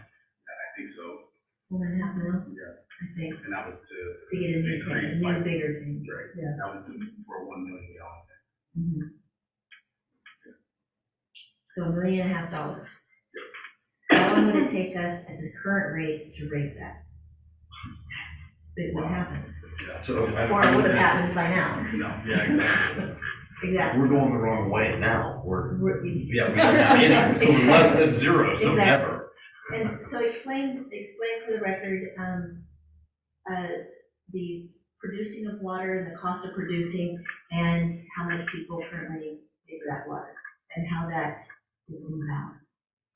think so, $1.5 million, yeah, I think, and that was to get a new tank, increase a by- new bigger tank. right, Yeah. that was for 1 million gallons. Mhm. So $1.5 million. How long would it take us at the current rate to raise that? It would happen, Yeah, So or it would have happened by now. No, yeah, exactly. Exactly. we're going the wrong way now. We're- Yeah, we don't have any, so we're less than 0, so Exactly. never. And so explain for the record, the producing of water and the cost of producing, and how much people currently pay for that water, and how that is imbalanced.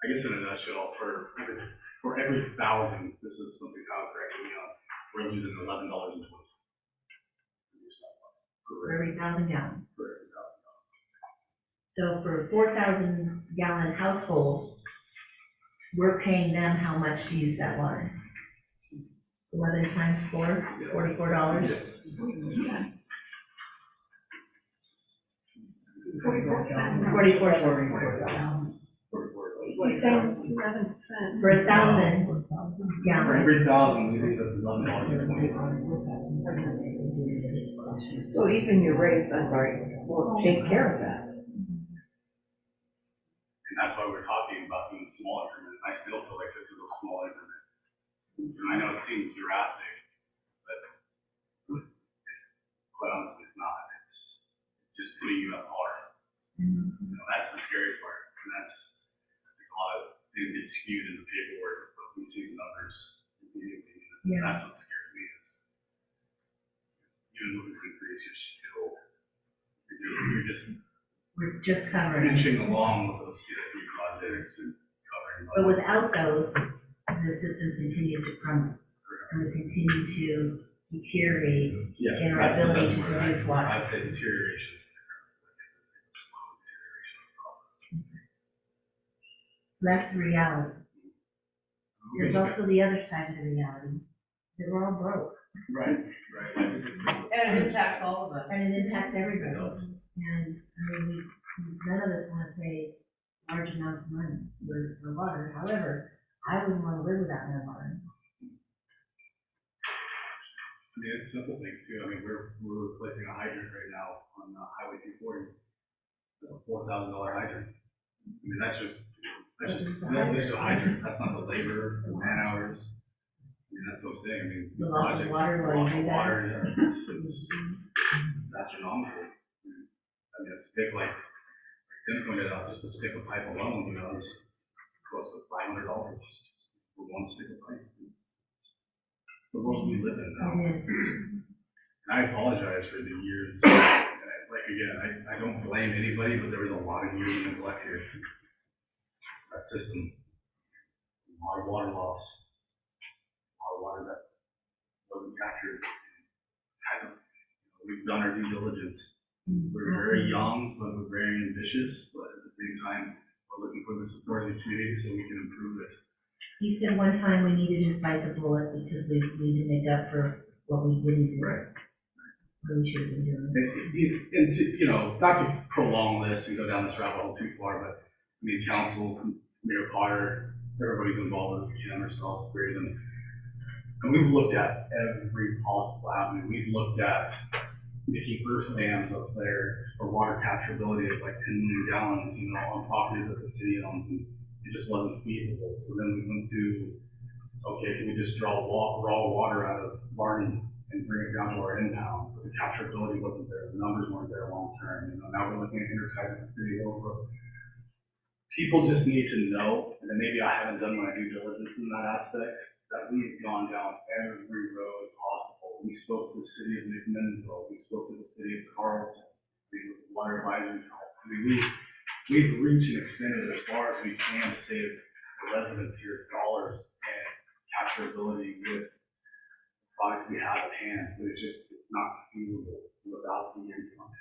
I guess in a nutshell, for every 1,000, this is something Kyle corrected me on, we're losing $11.20. For every 1,000 gallons. For every 1,000. So for a 4,000 gallon household, we're paying them how much to use that water? 11 times 4, $44? He's saying 11%. For 1,000 For gallons. every 1,000, we lose $11.20. So even your rates, I'm sorry, will take care of that. And that's why we're talking about doing small increments. I still feel like this is a small increment. And I know it seems drastic, but it's, quite honestly, it's not. It's just putting you at par. That's the scary part. And that's, I think a lot of things get skewed in the paperwork, but we see the numbers immediately. Yeah. That's what scares me is, even with this increase, you're just We're just covering. inching along with those CIP projects and covering. But without those, the system continues to crumble, and we continue to deteriorate Yeah, in our that's the ability best to word. produce water. I'd say deterioration. Slow deterioration of the process. So that's the reality. There's also the other side of the reality, that we're all broke, Right, right. And it impacts all of us. and it impacts everybody. And, I mean, none of us want to pay large amounts of money for water. However, I wouldn't want to live without no water. I mean, it's simple things too. I mean, we're replacing a hydrant right now on Highway 240. It's a $4,000 hydrant. I mean, that's just a hydrant. That's not the labor, the man hours. I mean, that's what I'm saying. I mean, The loss of water while you do that. water, yeah, it's astronomical. I mean, a stick like Tim pointed out, just a stick of pipe alone, is close to $500 for one stick of pipe. The world we live in now. And I apologize for the years, like, again, I don't blame anybody, but there was a lot of years of neglect here. That system, a lot of water loss, a lot of water that wasn't captured. We've done our due diligence. We're very young, but we're very ambitious, but at the same time, we're looking for the support of the community so we can improve it. You said one time we needed to bite the bullet because we need to make up for what we didn't do. Right. What we should have been doing. And to, not to prolong this and go down this rabbit hole too far, but I mean, council, Mayor Potter, everybody's involved in this, Kim, ourselves, Braden. And we've looked at every possible avenue. We've looked at Mickey First dams up there for water capturability of like 10 million gallons, you know, on properties that the city owns, and it just wasn't feasible. So then we went to, okay, can we just draw raw water out of Barney and bring it down to our impound? But the capturability wasn't there, the numbers weren't there long term, you know, now we're looking at intertiding the city over. People just need to know, and maybe I haven't done my due diligence in that aspect, that we've gone down every road possible. We spoke to the city of McMinnville, we spoke to the city of Carlton, the water advisory council. I mean, we've reached and extended as far as we can to save the residents here dollars and capturability with products we have at hand, but it's not feasible without the income.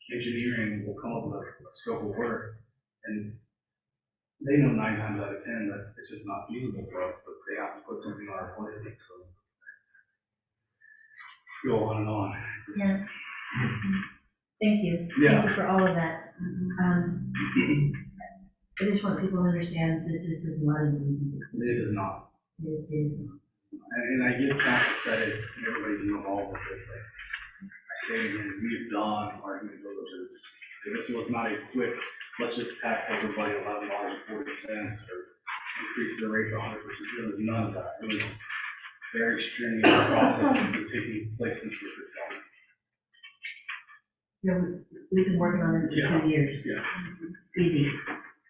Engineering will come up with a scope of work, and they know 9 times out of 10 that it's just not feasible for us, but they have to put something on our plate, so. Go on and on. Yeah. Thank you. Yeah. Thank you for all of that. I just want people to understand that this is not an easy decision. It is not. It is not. And I give council credit, and everybody's involved with this, like, I say it again, we've done our due diligence. This was not a quick, let's just tax everybody $11.40 or increase the rate to 100%. There was none of that. It was very strenuous process that's been taking place since we were telling. You know, we've been working on this for 2 years. Yeah.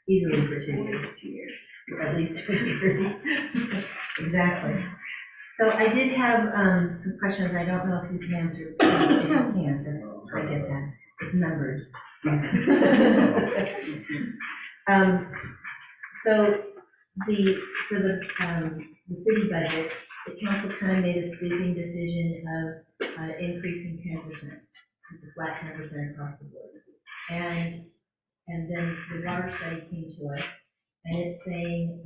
Easily for 2 years. 2 years. At least 2 years. Exactly. So I did have some questions. I don't know if you can answer. If you can't, then I get that. It's numbers. So for the city budget, the council kind of made a sweeping decision of increasing 10%. It's a flat 10% across the board. And then the water study came to us, and it's saying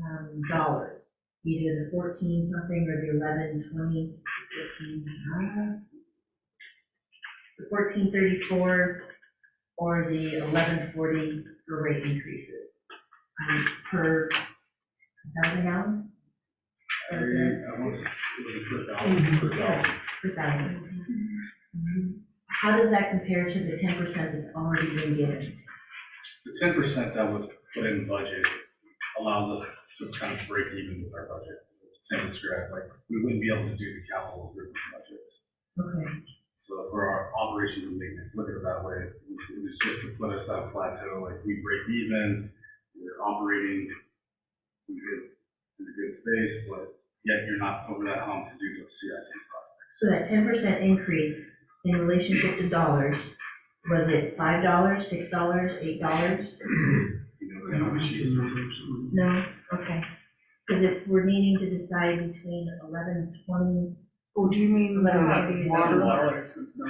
dollars, either the 14 something or the 1120, 14, the 1434 or the 1140 for rate increases per 1,000 gallons. I want to, it was a per thousand. Per thousand. How does that compare to the 10% that's already been given? The 10% that was put in the budget allows us to kind of break even with our budget. It's 10 described, like, we wouldn't be able to do the capital improvement budget. Okay. So for our operations and maintenance, look at it that way. It was just to put us at a plateau, like we break even, we're operating in a good space, but yet you're not over that hump to do the CIP project. So that 10% increase in relationship to dollars, was it $5, $6, $8? You know, she's. No? Okay. Because we're needing to decide between 1120. Oh, do you mean the water?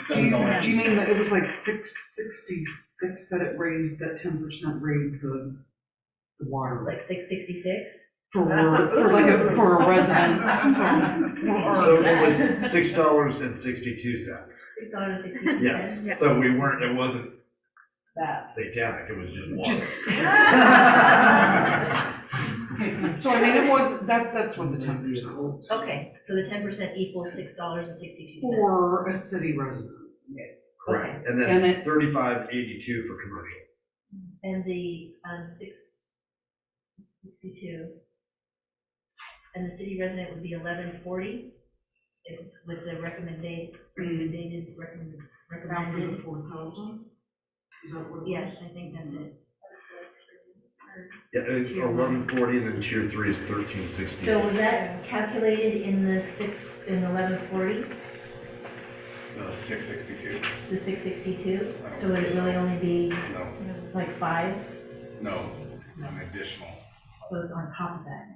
$7. Do you mean that it was like 666 that it raised, that 10% raised the water? Like 666? For a residence. So it was $6.62. $6.62. Yes, so we weren't, it wasn't That. satanic, it was just water. So I mean, it was, that's what the 10% was. Okay, so the 10% equals $6.62. For a city resident. Correct, and And then it- 35.82 for commercial. And the 662. And the city resident would be 1140 with the recommended. Around 4,000? Is that what it was? Yes, I think that's it. Yeah, it's 1140, and then tier 3 is 1360. So was that calculated in the 1140, 662. the 662? So would it really only be No, like 5? no, an additional. So it's on top of that.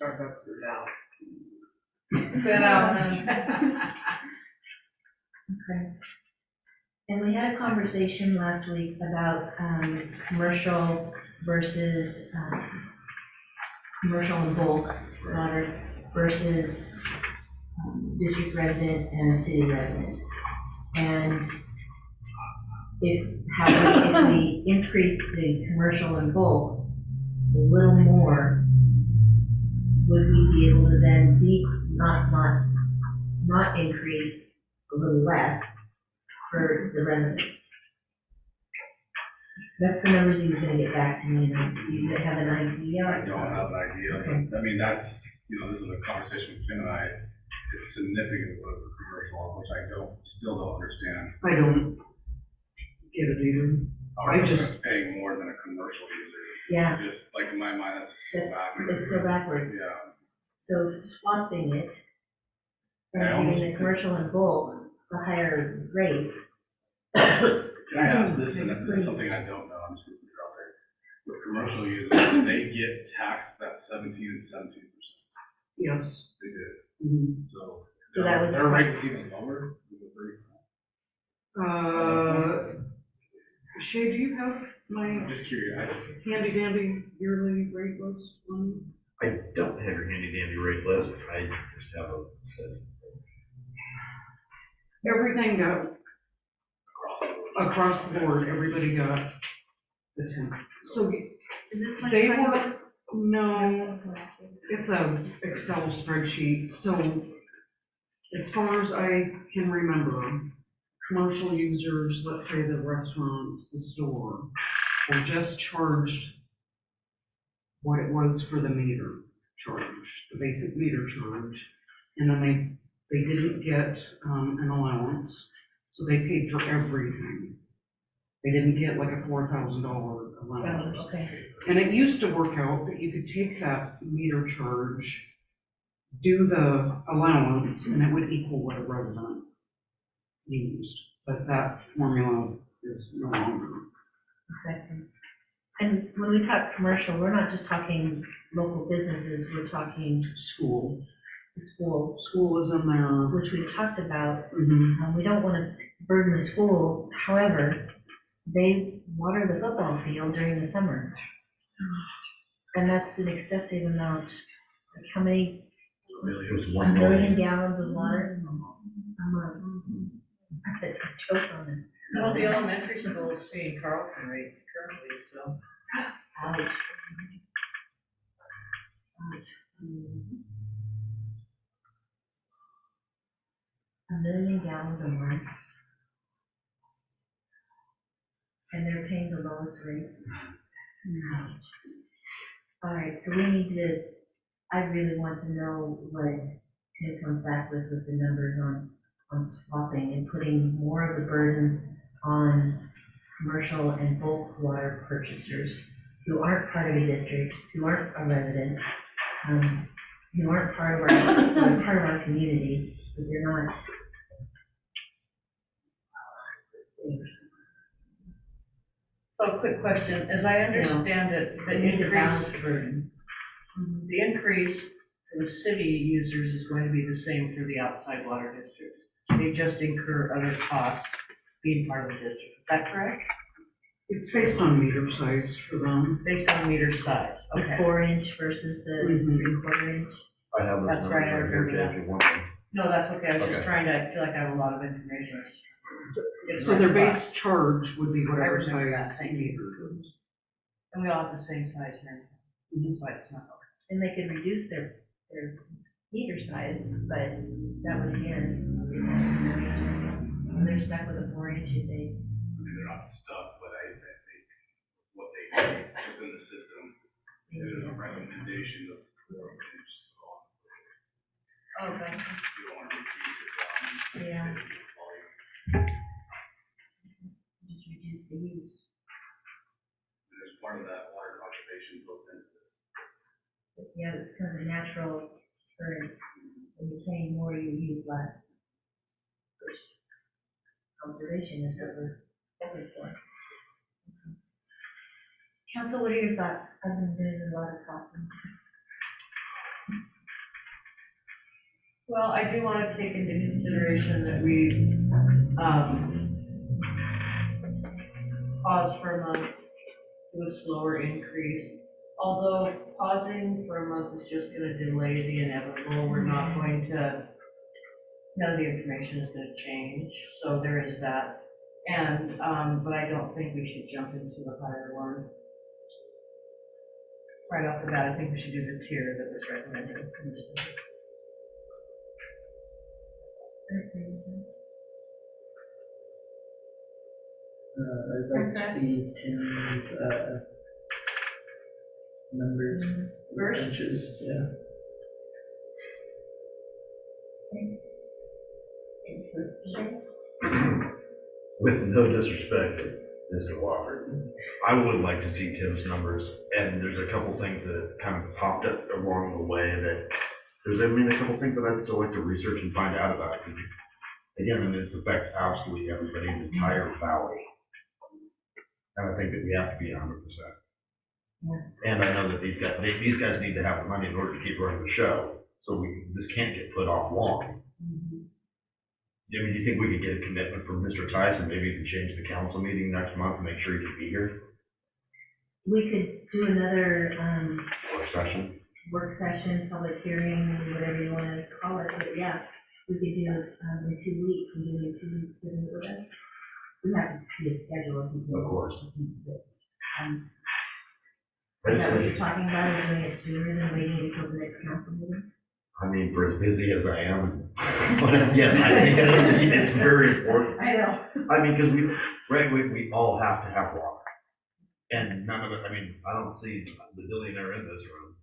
Starbucks is out. Been out. Okay. And we had a conversation last week about commercial versus commercial and bulk water versus district resident and city resident. And if we increase the commercial and bulk a little more, would we be able to to get back to me, and you have an idea? I don't have an idea, Okay. but, I mean, that's, this is a conversation with Jim and I, it's significant with the commercial, which I still don't understand. I don't get it either. Our I just- government's paying more than a commercial user. Yeah. Just, like, in my mind, that's so backwards. It's so backwards. Yeah. So swapping it, I and almost giving the commercial in bulk, the higher rates. Can I ask this, and this is something I don't know, I'm just gonna put it out there. With commercial users, they get taxed that 17 and 17%. Yes. They did, Mhm. so. So that was- Their rate is even lower than the 30%. Shay, do you have my I'm just curious, handy dandy yearly rate list on? I don't have your handy dandy rate list, I just have a. Everything got, across the board, everybody got the 10. So Is this what they you're talking were, about? no, it's a Excel spreadsheet, so as far as I can remember, commercial users, let's say the restaurants, the store, were just charged what it was for the meter charge, the basic meter charge, and then they didn't get an allowance, so they paid for everything. They didn't get like a $4,000 allowance. Oh, okay. And it used to work out that you could take that meter charge, do the allowance, and it would equal what a resident used. But that formula is no longer. Okay. And when we talk commercial, we're not just talking local businesses, we're talking School. school, School is in there. which we've talked about. Mhm. We don't want to burden the schools, however, they water the football field during the summer. And that's an excessive amount. Like how many, It was a 1 million million. gallons of water a month. I could choke on it. Well, the elementary school is paying Carlton rates currently, so. Ouch. Ouch. A million gallons a month. And they're paying the lowest rates. All right, so we need to, I really want to know what Tim comes back with the numbers on swapping and putting more of the burden on commercial and bulk water purchasers who aren't part of a district, who aren't a resident, who aren't part of our community, but they're not. So, quick question, as I understand it, the We need to balance increase, the burden. the increase for the city users is going to be the same for the outside water districts. They just incur other costs being part of the district, is that correct? It's based on meter size for them. Based on meter size, The okay. 4-inch versus the Mhm. 3/4 inch. I have those That's numbers right, I right here, remember Jay, if you want them. No, that's okay, I was just Okay. trying to, I feel like I have a lot of information. So their base charge would be whatever I remember that, size thank you. meter is. And we all have the same size here, that's why it's not. And they could reduce their meter size, but that would again, they're stuck with a 4-inch if they. I mean, they're not stuck, but I think what they do within the system, there's a recommendation of 4-inch. Oh, okay. You don't want to reduce it. Yeah. Just reduce the use. And there's part of that water conservation built into this. Yeah, it's kind of a natural current. When you're paying more, you use less. Which conservation is what we're looking for. Council, what are your thoughts? I've been doing a lot of talking. Well, I do want to take into consideration that we, pause for a month, do a slower increase. Although pausing for a month is just gonna delay the inevitable, we're not going to, none of the information is gonna change, so there is that. And, but I don't think we should jump into the higher one. Right off the bat, I think we should do the tier that was recommended. I'd like to see Tim's, numbers, First? bunches, yeah. With no disrespect to Mr. Walker, I would like to see Tim's numbers, and there's a couple things that kind of popped up along the way that, a couple things that I'd still like to research and find out about, because again, this affects absolutely everybody in the entire valley. And I think that we have to be 100%. And I know that these guys need to have the money in order to keep running the show, so this can't get put off long. I mean, do you think we could get a commitment from Mr. Tyson, maybe you can change the council meeting next month and make sure he can be here? We could do another, Work session? work session, public hearing, whatever you want to call it, but yeah, we could do, in 2 weeks, and do it in 2 weeks, isn't it, with us? We have to see a schedule of people. Of course. Is that what you're talking about, is doing it sooner than waiting until the next council meeting? I mean, for as busy as I am, yes, I think that it's very important. I know. I mean, because we all have to have water. And none of it, I mean, I don't see the billionaire in this room.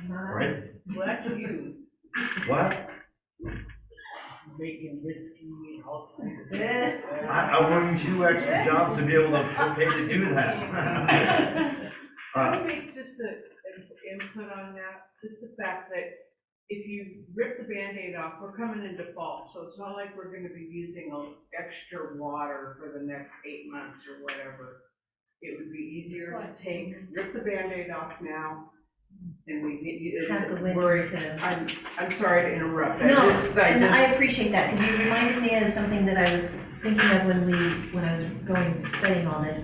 Right? What you What? making whiskey and all kinds of. I want you 2 extra jobs to be able to pay to do that. Can I make just an input on that? Just the fact that if you rip the Band-Aid off, we're coming in default, so it's not like we're gonna be using extra water for the next 8 months or whatever. It would be easier to rip the Band-Aid off now, and we get you. Have the winter worry. to- I'm sorry to interrupt. No, and I appreciate that, because you reminded me of something that I was thinking of when I was studying all this.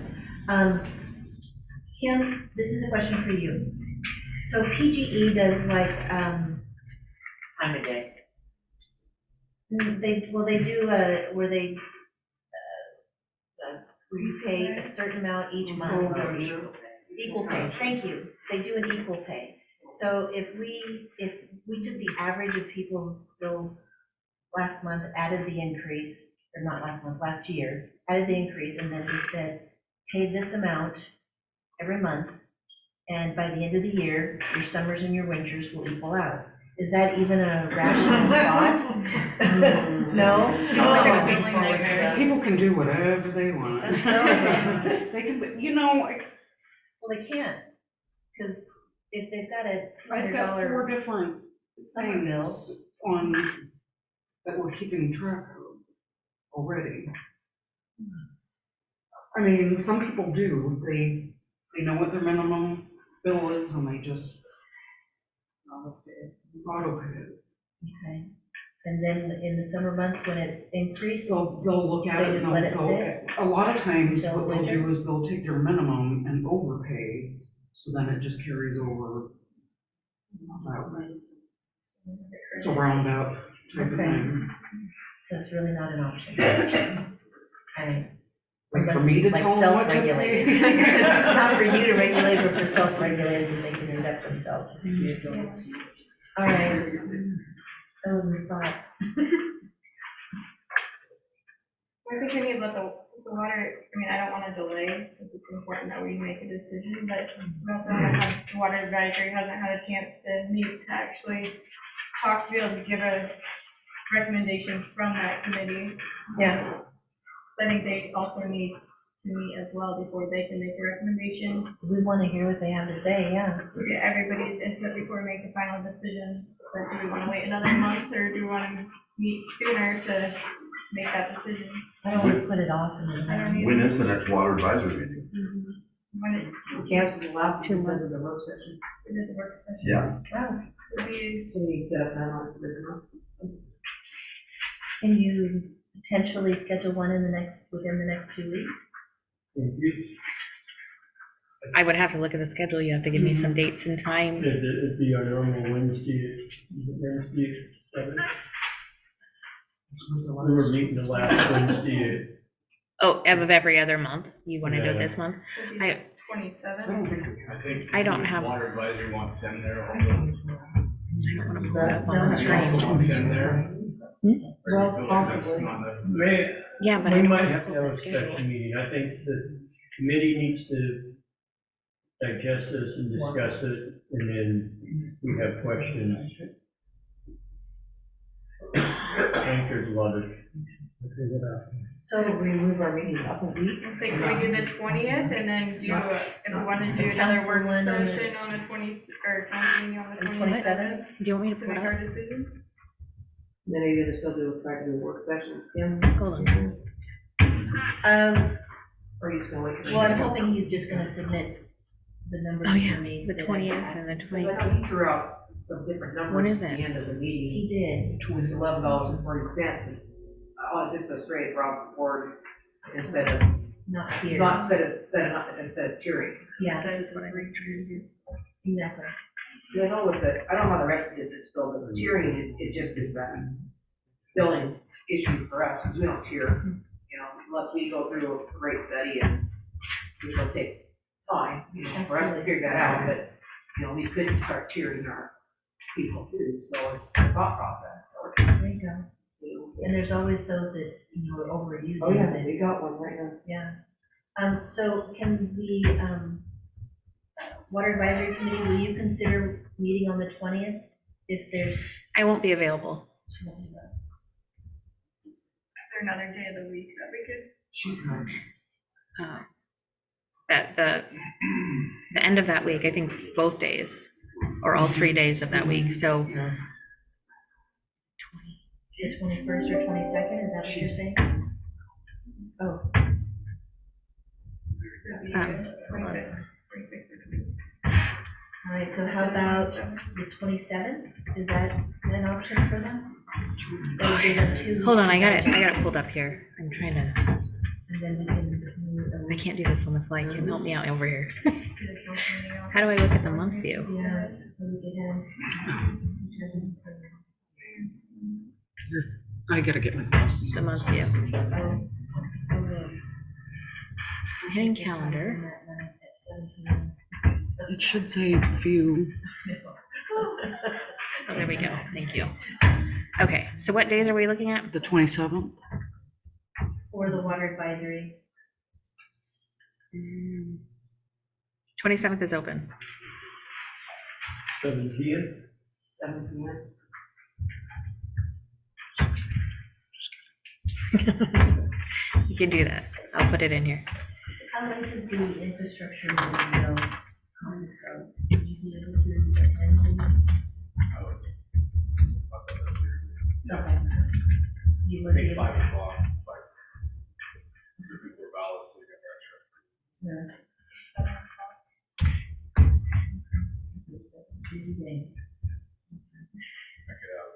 Kim, this is a question for you. So PGE does like, Time of day. they do, where they, repay a certain amount each month. Equal pay, thank you. They do an equal pay. So if we took the average of people's bills last month, added the increase, or not last month, last year, added the increase, and then we said, pay this amount every month, and by the end of the year, your summers and your winters will equal out. Is that even a rational thought? No? People can do whatever they want. They can, Well, they can't, because if they've got a I've got $200 4 different summer bill, things on, that we're keeping track of already. I mean, some people do, they know what their minimum bill is and they just auto pay it. okay. And then in the summer months when it's increased, They'll look at They it just and let it they'll, sit? a lot of times Till what they'll winter? do is they'll take their minimum and overpay, so then it just carries over. It's a roundabout type of Okay. thing. so it's really not an option. Okay. Like for me to Like tell them what to self-regulated. pay. Not for you to regulate, but for self-regulators, and they can end up themselves. All right. Oh, we thought. We're thinking about the water, I mean, I don't want to delay, because it's important that we make a decision, but we also haven't had, the water advisory hasn't had a chance to meet to actually talk, to be able to give a recommendation from that committee. Yeah. I think they also need to meet as well before they can make a recommendation. We want to hear what they have to say, yeah. We get everybody's input before we make the final decision. But do we want to wait another month, or do we want to meet sooner to make that decision? I don't want to put it off and I don't then. either. When is the next water advisory meeting? When it, We canceled the last 2 months of the work session. it is a work session. Yeah. Wow. We, Can you set up that on this month? Can you potentially schedule one within the next 2 weeks? I would have to look at the schedule. You have to give me some dates and times. It'd be our normal Wednesday, 7. We were meeting the last Wednesday. Oh, of every other month? You want to do it this month? would be I 27. I think. I don't have- Water advisory wants them there also. don't want to pull it up on the screen. Wants them there. Well, possibly. Yeah, but We I don't might have have to have a the schedule. special meeting. I think the committee needs to digest this and discuss it, and then we have questions. I think there's a lot of, let's see what else. So we move our meeting up a week? I think we do the 20th and then do, if we want to do another work Council one on session the- on the 20, or council meeting on the 27th. Do you want me to To pull make it our up? decision. Then are you gonna still do a private work session, Kim? Hold on. Or are you just gonna wait? Well, I'm hoping he's just gonna submit the numbers Oh, yeah, for me. the that I 20th asked. and the Because 20th. I know he threw out some different When numbers is at it? the end of the meeting. He did. It's $11.40, just a straight round board instead of, Not here. instead of tiering. Yeah, This is what I read. exactly. I know with the, I don't know how the rest of the districts build, but the tiering, it just is a billing issue for us, because we don't tier, you know, unless we go through a great study and which will take time, you know, for us to figure that out, but, you know, we could start tiering our people too, so it's a thought process, so. There you go. And there's always those that, you know, are overusing. Oh, yeah, it. we got one right now. Yeah. So can the, Water Advisory Committee, will you consider meeting on the 20th if there's? I won't be available. Is there another day of the week that we could? She's not. At the end of that week, I think both days, or all 3 days of that week, so. The 21st or 22nd, is that what you're saying? Oh. Hold on. All right, so how about the 27th? Is that an option for them? That would give them 2 weeks. Hold on, I got it pulled up here. I'm trying to, And then we can move I can't do this on the fly. Kim, help me out over here. How do I look at the month view? Yeah, so we could have. I gotta get my glasses. The month view. Oh, I'm hitting calendar. It should say view. Oh, there we go. Thank you. Okay, so what days are we looking at? The 27th? For the Water Advisory. 27th is open. 7 p.m.? 7 p.m. You can do that. I'll put it in here. How late is the infrastructure meeting go? So, would you be able to attend? Okay. You I would be think able 5 to. o'clock, like, this is for ballots, so we got extra. Tuesday. Check it out.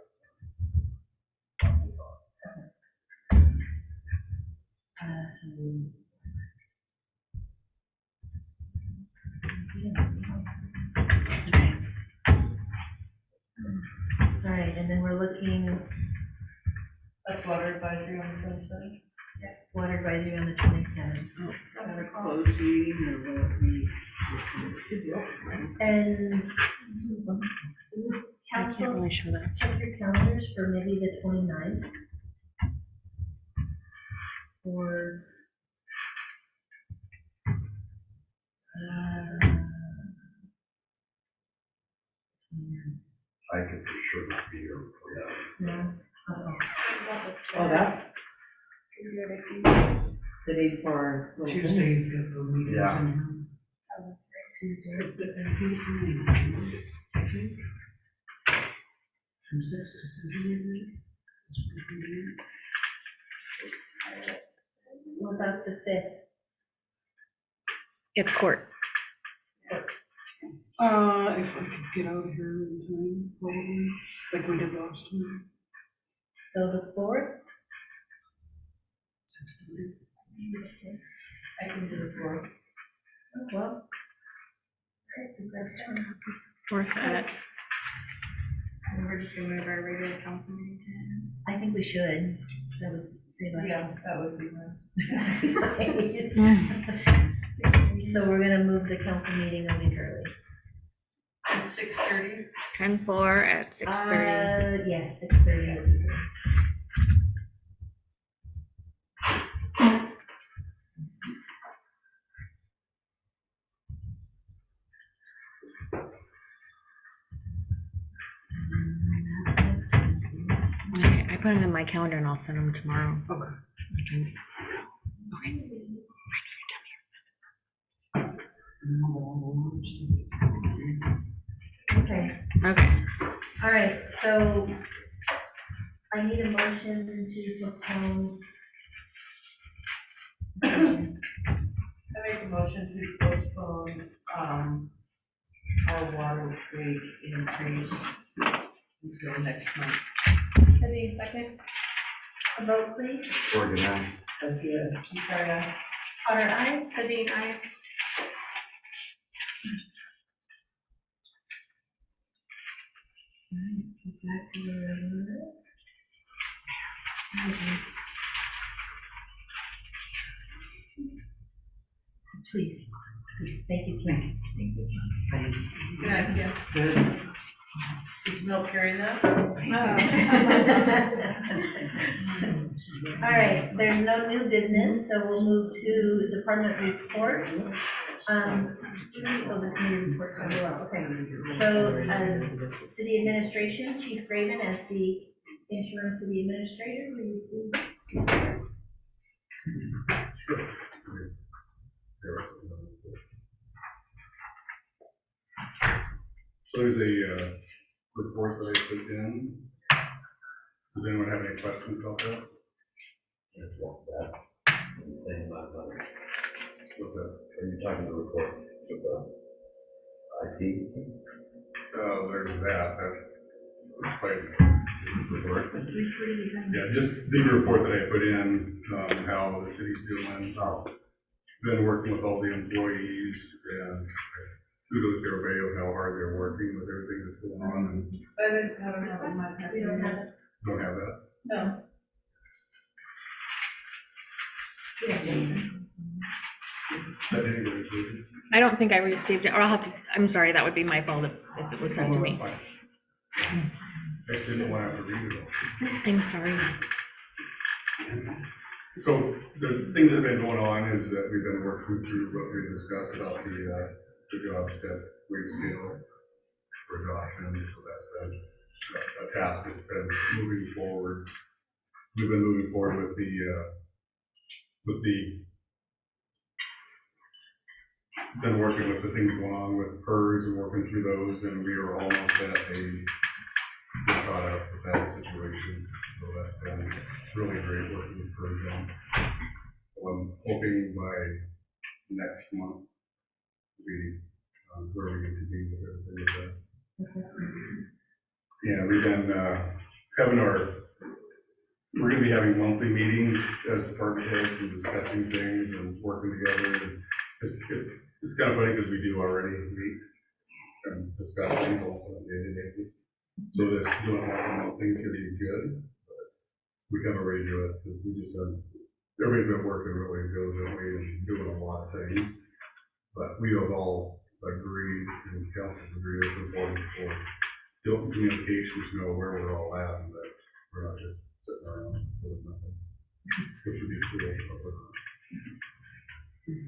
So. All right, and then we're looking. That's Water Advisory on the 27th? Yes. Water Advisory on the 27th. Closed meeting or what we? And I can't council, really show that. check your calendars for maybe the 29th. Or. I could for sure not be here before that. No? Uh-oh. Oh, that's the day before our little thing. Tuesday, you've got the meetings Yeah. in. From 6 to 7, What about the 5th? It's court. if I could get out of here in time, probably, like we did last time. So the 4th? 6:30. I can do the 4th. Oh, well. Okay, that's fine. Fourth at, And we're just gonna move our regular council meeting to. I think we should. That would save us. Yeah, that would be nice. So we're gonna move the council meeting a week early. 6:30. 10:04 at 6:30. Yes, 6:30 would be good. put it in my calendar and I'll send them tomorrow. Okay. Okay, Okay. all right, so I need a motion to postpone. I make a motion to postpone, our water rate increase until next month. Any second? A vote, please. Organize. Victoria? Potter, aye. Vivian, aye. Back to the- Please, thank you, Kim. Thank you. Good idea. Good. Is Mel carrying that? All right, there's no new business, so we'll move to department reports. Oh, the committee reports as well, okay. So, city administration, Chief Graven as the interim city administrator, will you please? So there's a report that I put in. Does anyone have any questions about that? That's insane amount of money. What's that? Are you talking the report with the IT? There's that, that's quite a report. Yeah, just the report that I put in, how the city's doing. Been working with all the employees and kudos to everybody of how hard they're working with everything that's going on and I didn't have it on my We don't have it. don't have that. No. Yeah, Jason. That didn't get included. I don't think I received it, or I'll have to, I'm sorry, that would be my fault if it was sent to me. I just didn't want to have to read it all. I'm sorry. So the things that have been going on is that we've been working through what we discussed about the job step wage scale for adoption, so that's been a task that's been moving forward. We've been moving forward with been working with the things going on with PERS and working through those, and we are almost at we're caught up with that situation. So that's been really great working with PERS on. So I'm hoping by next month we where we get to be with everything with that. Yeah, we've been we're gonna be having monthly meetings as department heads and discussing things and working together. And it's kind of funny because we do already meet and discuss things also on a daily basis. So this doing once a month thing's gonna be good, but we kind of ready to do it because we just everybody's been working really diligently and doing a lot of things. But we have all agreed and council agreed it's important for open communications to know where we're all at and that we're not just sitting around doing nothing. Which would be cool.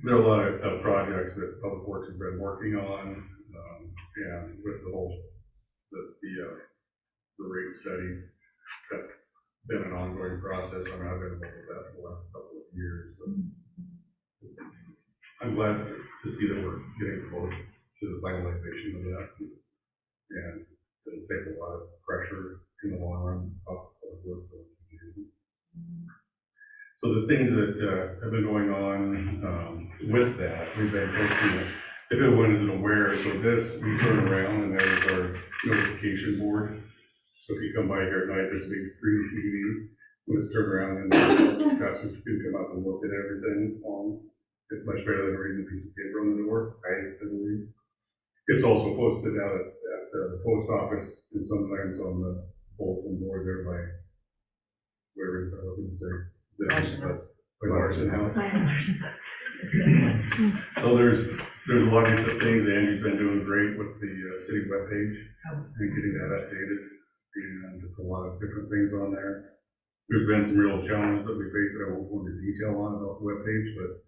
There are a lot of projects that Public Works has been working on, and with the whole, the rate study, that's been an ongoing process. I mean, I've been involved with that for the last couple of years. So I'm glad to see that we're getting close to the finalization of that. And it'll take a lot of pressure in the long run off Public Works. So the things that have been going on with that, we've been posting, if everyone isn't aware, so this, we turn around and there's our notification board. So if you come by here at night, there's a big green TV, when it's turned around and customers can come up and look at everything on. It's much better than reading a piece of paper on the door, I believe. It's also posted out at the post office and sometimes on the bulletin board there by, where is that, I wouldn't say. Larson House. So there's a lot of different things. Andy's been doing great with the city webpage and getting that updated. And just a lot of different things on there. There's been some real challenges that we face that I won't go into detail on about the webpage, but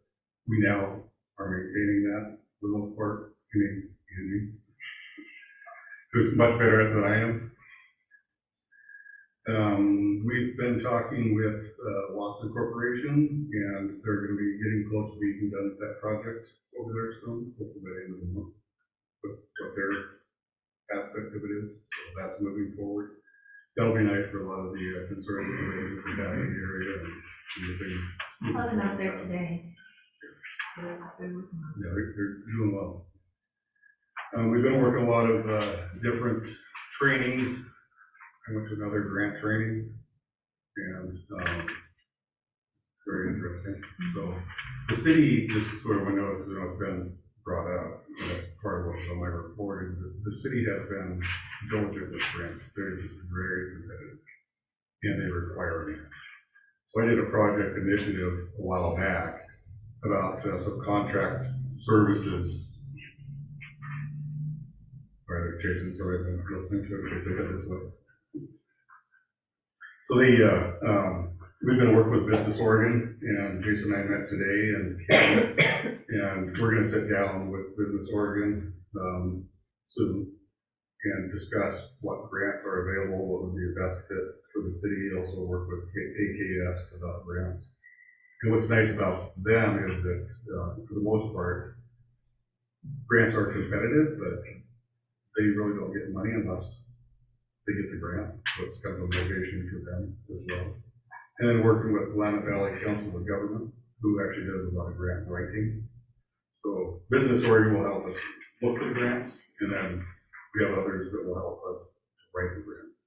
we now are maintaining that for the most part. Andy, who's much better at it than I am. we've been talking with, Watson Corporation, and they're gonna be getting close to being done with that project over there soon, hopefully by the end of the month. What their aspect of it is, so that's moving forward. That'll be nice for a lot of the concerns that are in the Valley area and the things. I saw them out there today. Yeah, they're doing well. We've been working a lot of, different trainings. I went to another grant training, and, very interesting. So, the city, just sort of, I know it's been brought up, and that's part of what's on my report, is that the city has been diligent with grants. They're just very competitive, and they require it. So I did a project initiative a while back about subcontract services. Sorry, Jason, sorry, I've been listening to it, because they got this way. So we've been working with Business Oregon, and Jason and I met today, and we're gonna sit down with Business Oregon soon and discuss what grants are available, what would be the best fit for the city, also work with AKS about grants. And what's nice about them is that, for the most part, grants are competitive, but they really don't get money unless they get the grants, so it's kind of a motivation for them as well. And then working with Willamette Valley Council of Government, who actually does a lot of grant writing. So Business Oregon will help us look for the grants, and then we have others that will help us write the grants.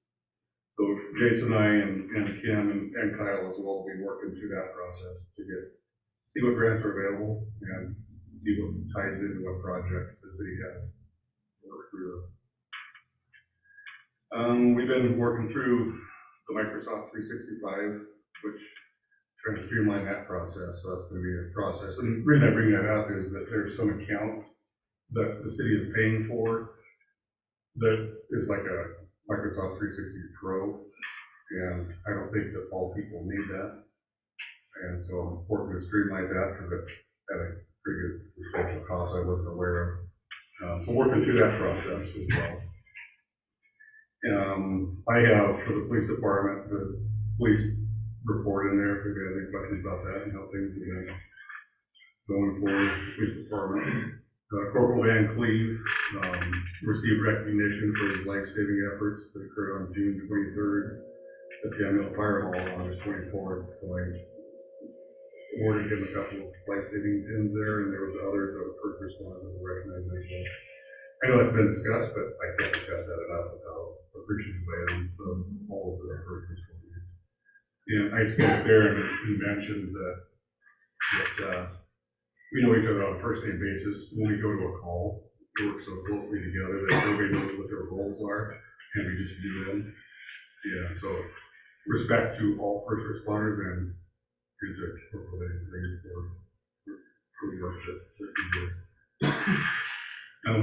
So Jason and I and Kim and Kyle as well will be working through that process to see what grants are available and see what ties into what projects the city has. Work through. We've been working through the Microsoft 365, which trying to streamline that process, so that's gonna be a process. And the reason I bring that up is that there's some accounts that the city is paying for that is like a Microsoft 360 Pro, and I don't think that all people need that. And so I'm working to streamline that, because it's at a pretty good substantial cost I wasn't aware of. So working through that process as well. I have, for the police department, the police report in there, if you have any questions about that and how things are going forward, police department. Corporal Van Cleve received recognition for his life-saving efforts that occurred on June 23rd at the Amarillo Fire Hall on August 24th. So I awarded him a couple of life-saving pins there, and there was others that were first responders that were recognized as well. I know it's been discussed, but I can't discuss that enough with how appreciative I am of all of the first responders. And I spoke there and mentioned that we know each other on a first name basis. When we go to a call, we work so closely together that everybody knows what their roles are, and we just do them. Yeah, so respect to all first responders and to corporal things for the work that we do.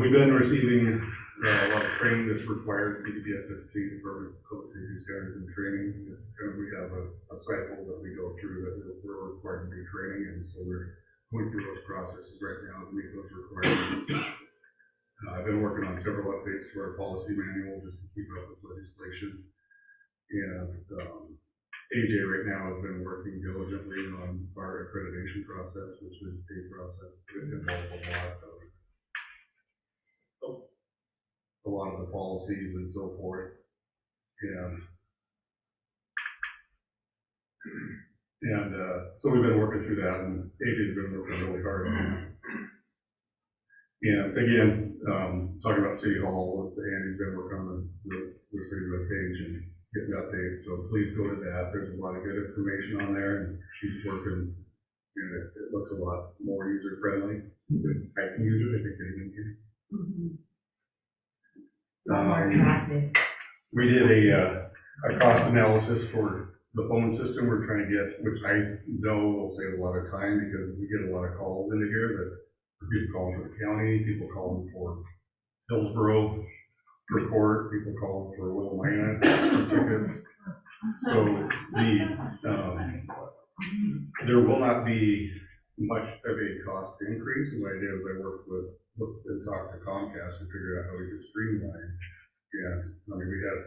We've been receiving a lot of training that's required, PDPSST, Department of Public Safety Standards and Training. It's kind of, we have a cycle that we go through that we're required to do training, and so we're going through those processes right now to meet those requirements. I've been working on several updates to our policy manual just to keep up with legislation. And AJ right now has been working diligently on our accreditation process, which is a process that involves a lot of the policies and so forth. And so we've been working through that, and AJ's been working really hard on that. And again, talking about City Hall, Andy's been working on the city webpage and getting updates, so please go to that. There's a lot of good information on there, and she's working, and it looks a lot more user friendly. I can use it, I think anyone can. We did a cost analysis for the phone system we're trying to get, which I know will save a lot of time, because we get a lot of calls into here that people calling for the county, people calling for Hillsborough for court, people calling for Willamina for tickets. So there will not be much of a cost increase. And what I did is I looked and talked to Comcast and figured out how we could streamline. And I mean, we have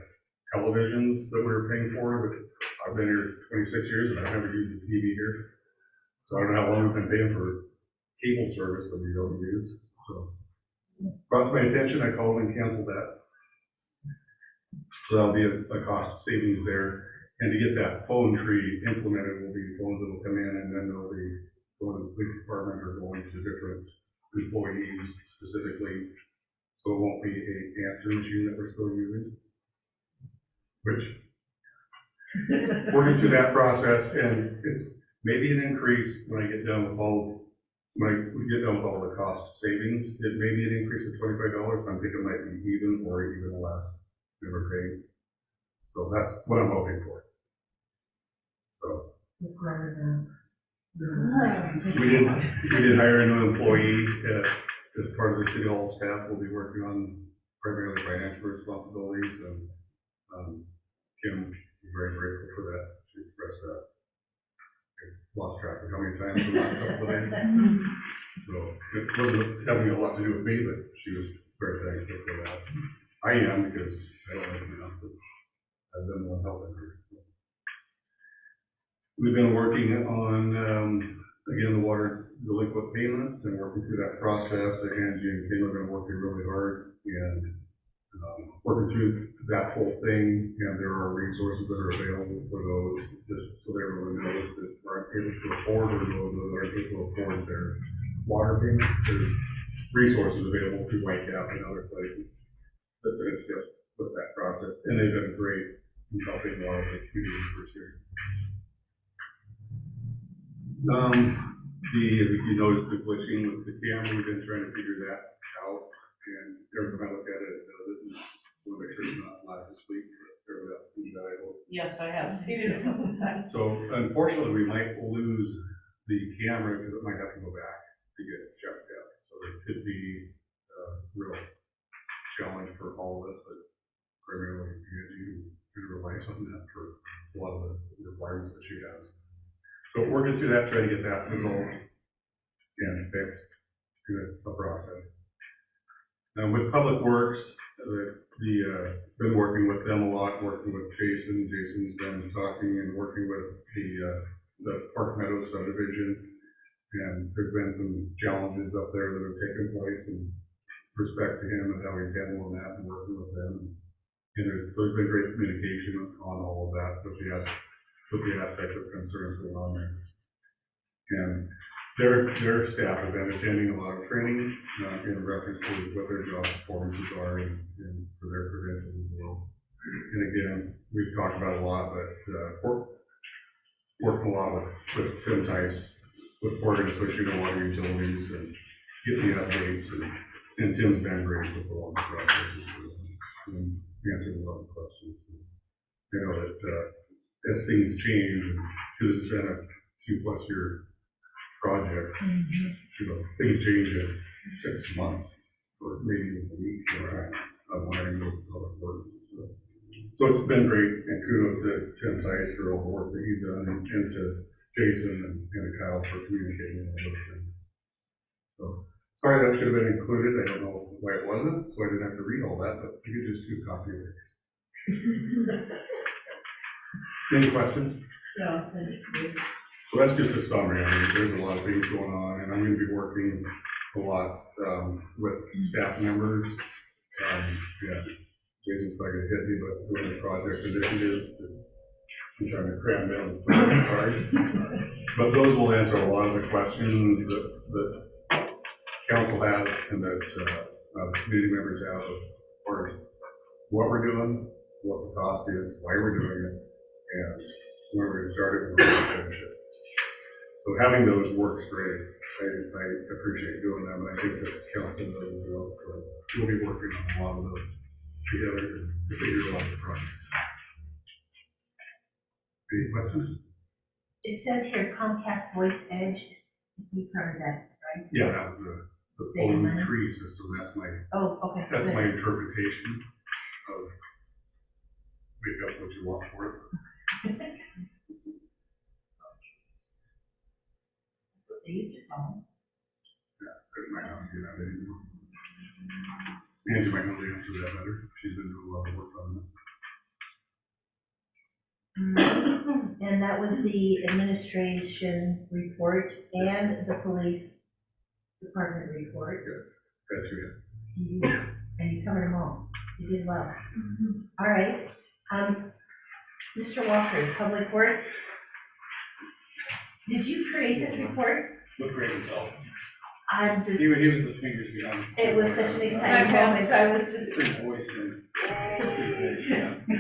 televisions that we were paying for, but I've been here 26 years and I've never used the TV here. So I don't know how long we've been paying for cable service that we don't use, so. Brought to my attention, I called and canceled that. So that'll be a cost savings there. And to get that phone tree implemented, will be phones that will come in and then they'll be going to the police department or going to different employees specifically. So it won't be a answer machine that we're still using. Which, working through that process, and it's maybe an increase when I get done with all, when we get done with all the cost savings, it may be an increase of $25. I'm thinking it might be even or even less than we're paying. So that's what I'm hoping for. So. We did hire a new employee as part of the city hall staff. We'll be working on primarily financial responsibilities, and Kim is very grateful for that. She expressed that. I lost track of how many times in the last couple of days. So it wasn't having a lot to do with me, but she was very thankful for that. I am, because I don't like enough, but I've been the one helping her. So. We've been working on, again, the water delinquent payments and working through that process. Angie and Kim have been working really hard and working through that whole thing. And there are resources that are available for those, just so everyone knows that aren't able to afford or those that aren't able to afford their water payments. There's resources available through Whitecap and other places that assist with that process. And they've been great in helping a lot of the community members here. If you notice the glitching with the camera, we've been trying to figure that out. And every time I look at it, it does it. And we'll make sure it's not live asleep. Everybody else sees that, I hope. Yes, I have seen it a couple of times. So unfortunately, we might lose the camera because it might have to go back to get it checked out. So it could be a real challenge for all of us, but primarily you can rely on that for a lot of the requirements that she has. So working through that, trying to get that resolved and fixed through a process. With Public Works, been working with them a lot, working with Jason. Jason's been talking and working with the Park Meadows subdivision. And there's been some challenges up there that have taken place in respect to him and how he's handling that and working with them. And there's been great communication on all of that, with the aspect of concerns going on there. And their staff have been attending a lot of training in reference to what their job performances are and for their credentials as well. And again, we've talked about a lot, but worked a lot with Tim Tice, with Oregon Association of Water Utilities, and getting the updates. And Tim's been great with all the processes and answering a lot of questions. I know that as things change, because it's been a 2+ year project, things change in 6 months or maybe even a week of wiring those public works. So it's been great, and kudos to Tim Tice for all the work that he's done, and to Jason and Kyle for communicating all those things. So sorry that should have been included. I don't know why it wasn't, so I didn't have to read all that, but you could just do copy of it. Any questions? No, thank you. So that's just a summary. I mean, there's a lot of things going on, and I'm going to be working a lot with staff members. Yeah, Jason's not going to hit me, but doing the project initiatives, I'm trying to cram down. Sorry, but those will answer a lot of the questions that council has and that community members have as far as what we're doing, what the cost is, why we're doing it, and when we're going to start it and when we're going to finish it. So having those works great. I appreciate doing them, and I think that council does as well. So we'll be working on a lot of those together to figure out the project. Any questions? It says here Comcast Voice Edge. You've heard of that, right? Yeah, that was the phone tree system. That's my Okay. my interpretation of make up what you want for it. They use your phone. Yeah, it might not do that anymore. Angie might know the answer to that better. She's been doing a lot of work on it. And that was the administration report and the police department report. Got you. And you covered them all. You did well. All right. Mr. Walker, Public Works. Did you create this report? Look great himself. I'm just, He was the fingers behind. it was such an exciting moment. I was just, His voice and.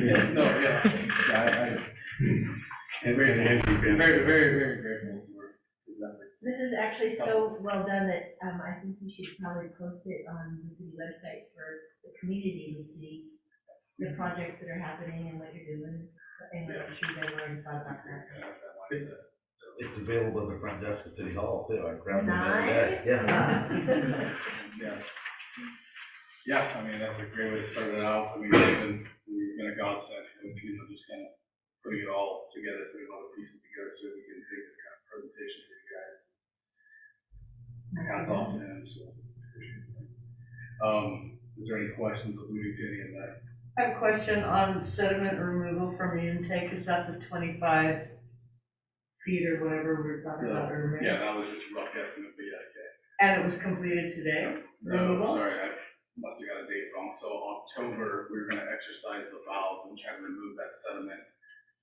Yeah, no, yeah. And very, very, very grateful for his efforts. this is actually so well done that, I think you should probably post it on the city website for the community to see the projects that are happening and what you're doing. And I'm sure you guys already thought about that. It's available in the front desk at City Hall too, I grabbed one the other Nice. day. Yeah. Yeah. Yeah, I mean, that's a great way to start it out. I mean, we've been a godsend, just kind of putting it all together, putting all the pieces together so we can take this kind of presentation for you guys. Hats off to him, so. Is there any questions alluding to any of that? I have a question on sediment removal from the intake. Is that the 25 feet or whatever we were talking about earlier? Yeah, that was just a rough estimate, but yes, okay. And it was completed today? No, Removal? sorry, I must have got a date wrong. So October, we were gonna exercise the valves and try to remove that sediment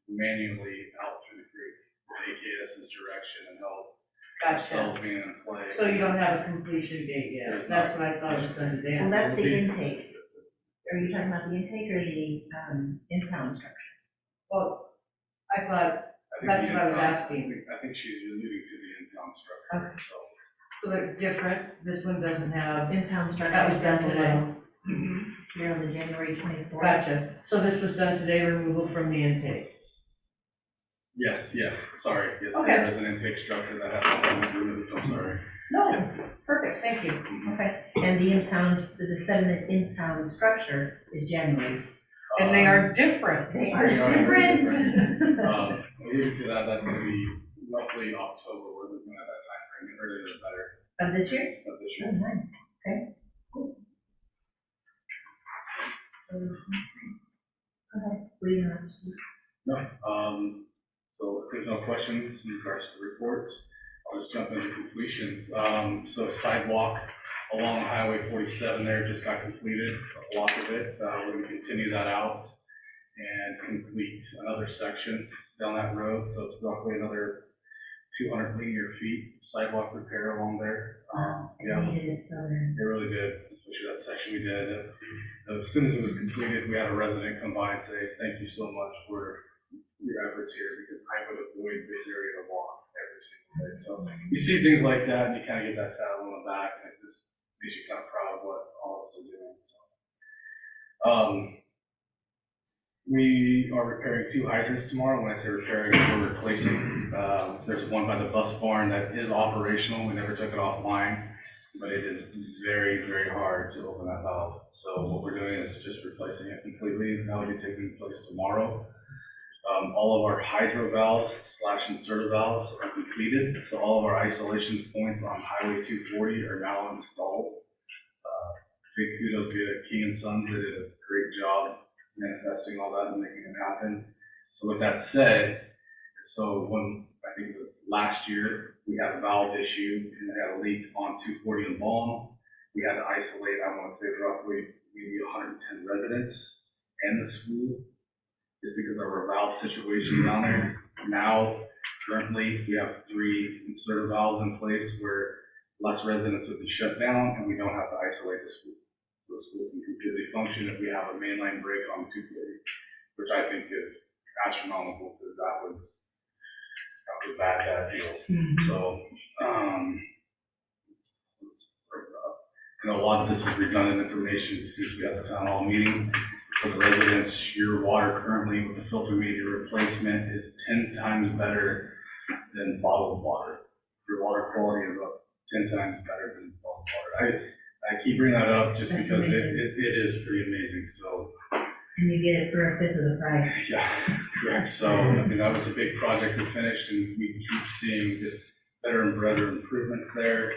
manually out through the creek. AKS's direction and help ourselves Gotcha. being in play. So you don't have a completion date yet? That's what I thought was done today. Well, that's the intake. Are you talking about the intake or the, impound structure? Well, I thought, I think that's the what I was impound- asking. I think she's alluding to the impound structure, so. So they're different. This one doesn't have. Impound structure. That was done today. Here on the January 24th. Gotcha. So this was done today, removal from the intake? Yes, sorry, yes, Okay. there is an intake structure that has sediment removed, I'm sorry. No, perfect, thank you. Okay, and the sediment impound structure is January. And they are different. They are They are different. Alluding to that, that's gonna be roughly October, we're looking at that timeframe, earlier the better Of this year? of this Oh, year. nice, okay, cool. Okay, what do you have? No, so if there's no questions in regards to the reports, I'll just jump into completions. So sidewalk along Highway 47 there just got completed, a block of it. We're gonna continue that out and complete another section down that road. So it's roughly another 200 linear feet sidewalk repair along there. Yeah, I needed it, so then. they really did, especially that section we did. As soon as it was completed, we had a resident come by and say, thank you so much for your efforts here, because I would avoid this area to walk every single day. So you see things like that, and you kind of get that pat on the back, and it just makes you kind of proud of what all of us are doing, so. We are repairing 2 hydrants tomorrow. When I say repairing, we're replacing. There's one by the bus barn that is operational. We never took it offline, but it is very, very hard to open that valve. So what we're doing is just replacing it completely, and that'll be taking place tomorrow. All of our hydro valves / inserter valves are completed, so all of our isolation points on Highway 240 are now installed. Big kudos to King and Sons, they did a great job manifesting all that and making it happen. So with that said, so when, I think it was last year, we had a valve issue and we had a leak on 240 in Balm. We had to isolate, I want to say roughly maybe 110 residents and the school, just because of our valve situation down there. Now, currently, we have 3 inserter valves in place where less residents would be shut down and we don't have to isolate the school. The school can completely function if we have a mainline break on 240, which I think is astronomical, because that was a bad deal. So, and a lot of this is redundant information since we had the town hall meeting. For the residents, your water currently with the filter media replacement is 10 times better than bottled water. Your water quality is up 10 times better than bottled water. I keep bringing that up just That's because it amazing. is pretty amazing, so. And you get it for a fifth of the price. Yeah, correct. So, I mean, that was a big project that finished, and we keep seeing just better and better improvements there.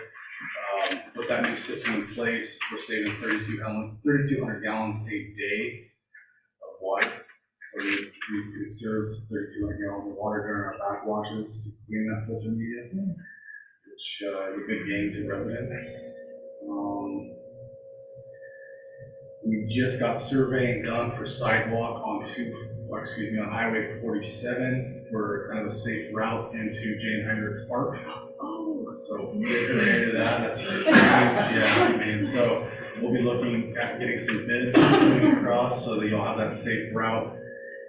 With that new system in place, we're saving 3,200 gallons a day of water. So So we conserved 3,200 gallons of water during our backwashes to clean that filter media, which is a big gain to residents. We just got surveying done for sidewalk on on Highway 47 for kind of a safe route into Jane Hendricks Park. So if you're into that, that's huge. Yeah, I mean, so we'll be looking at getting some bids coming across so that you'll have that safe route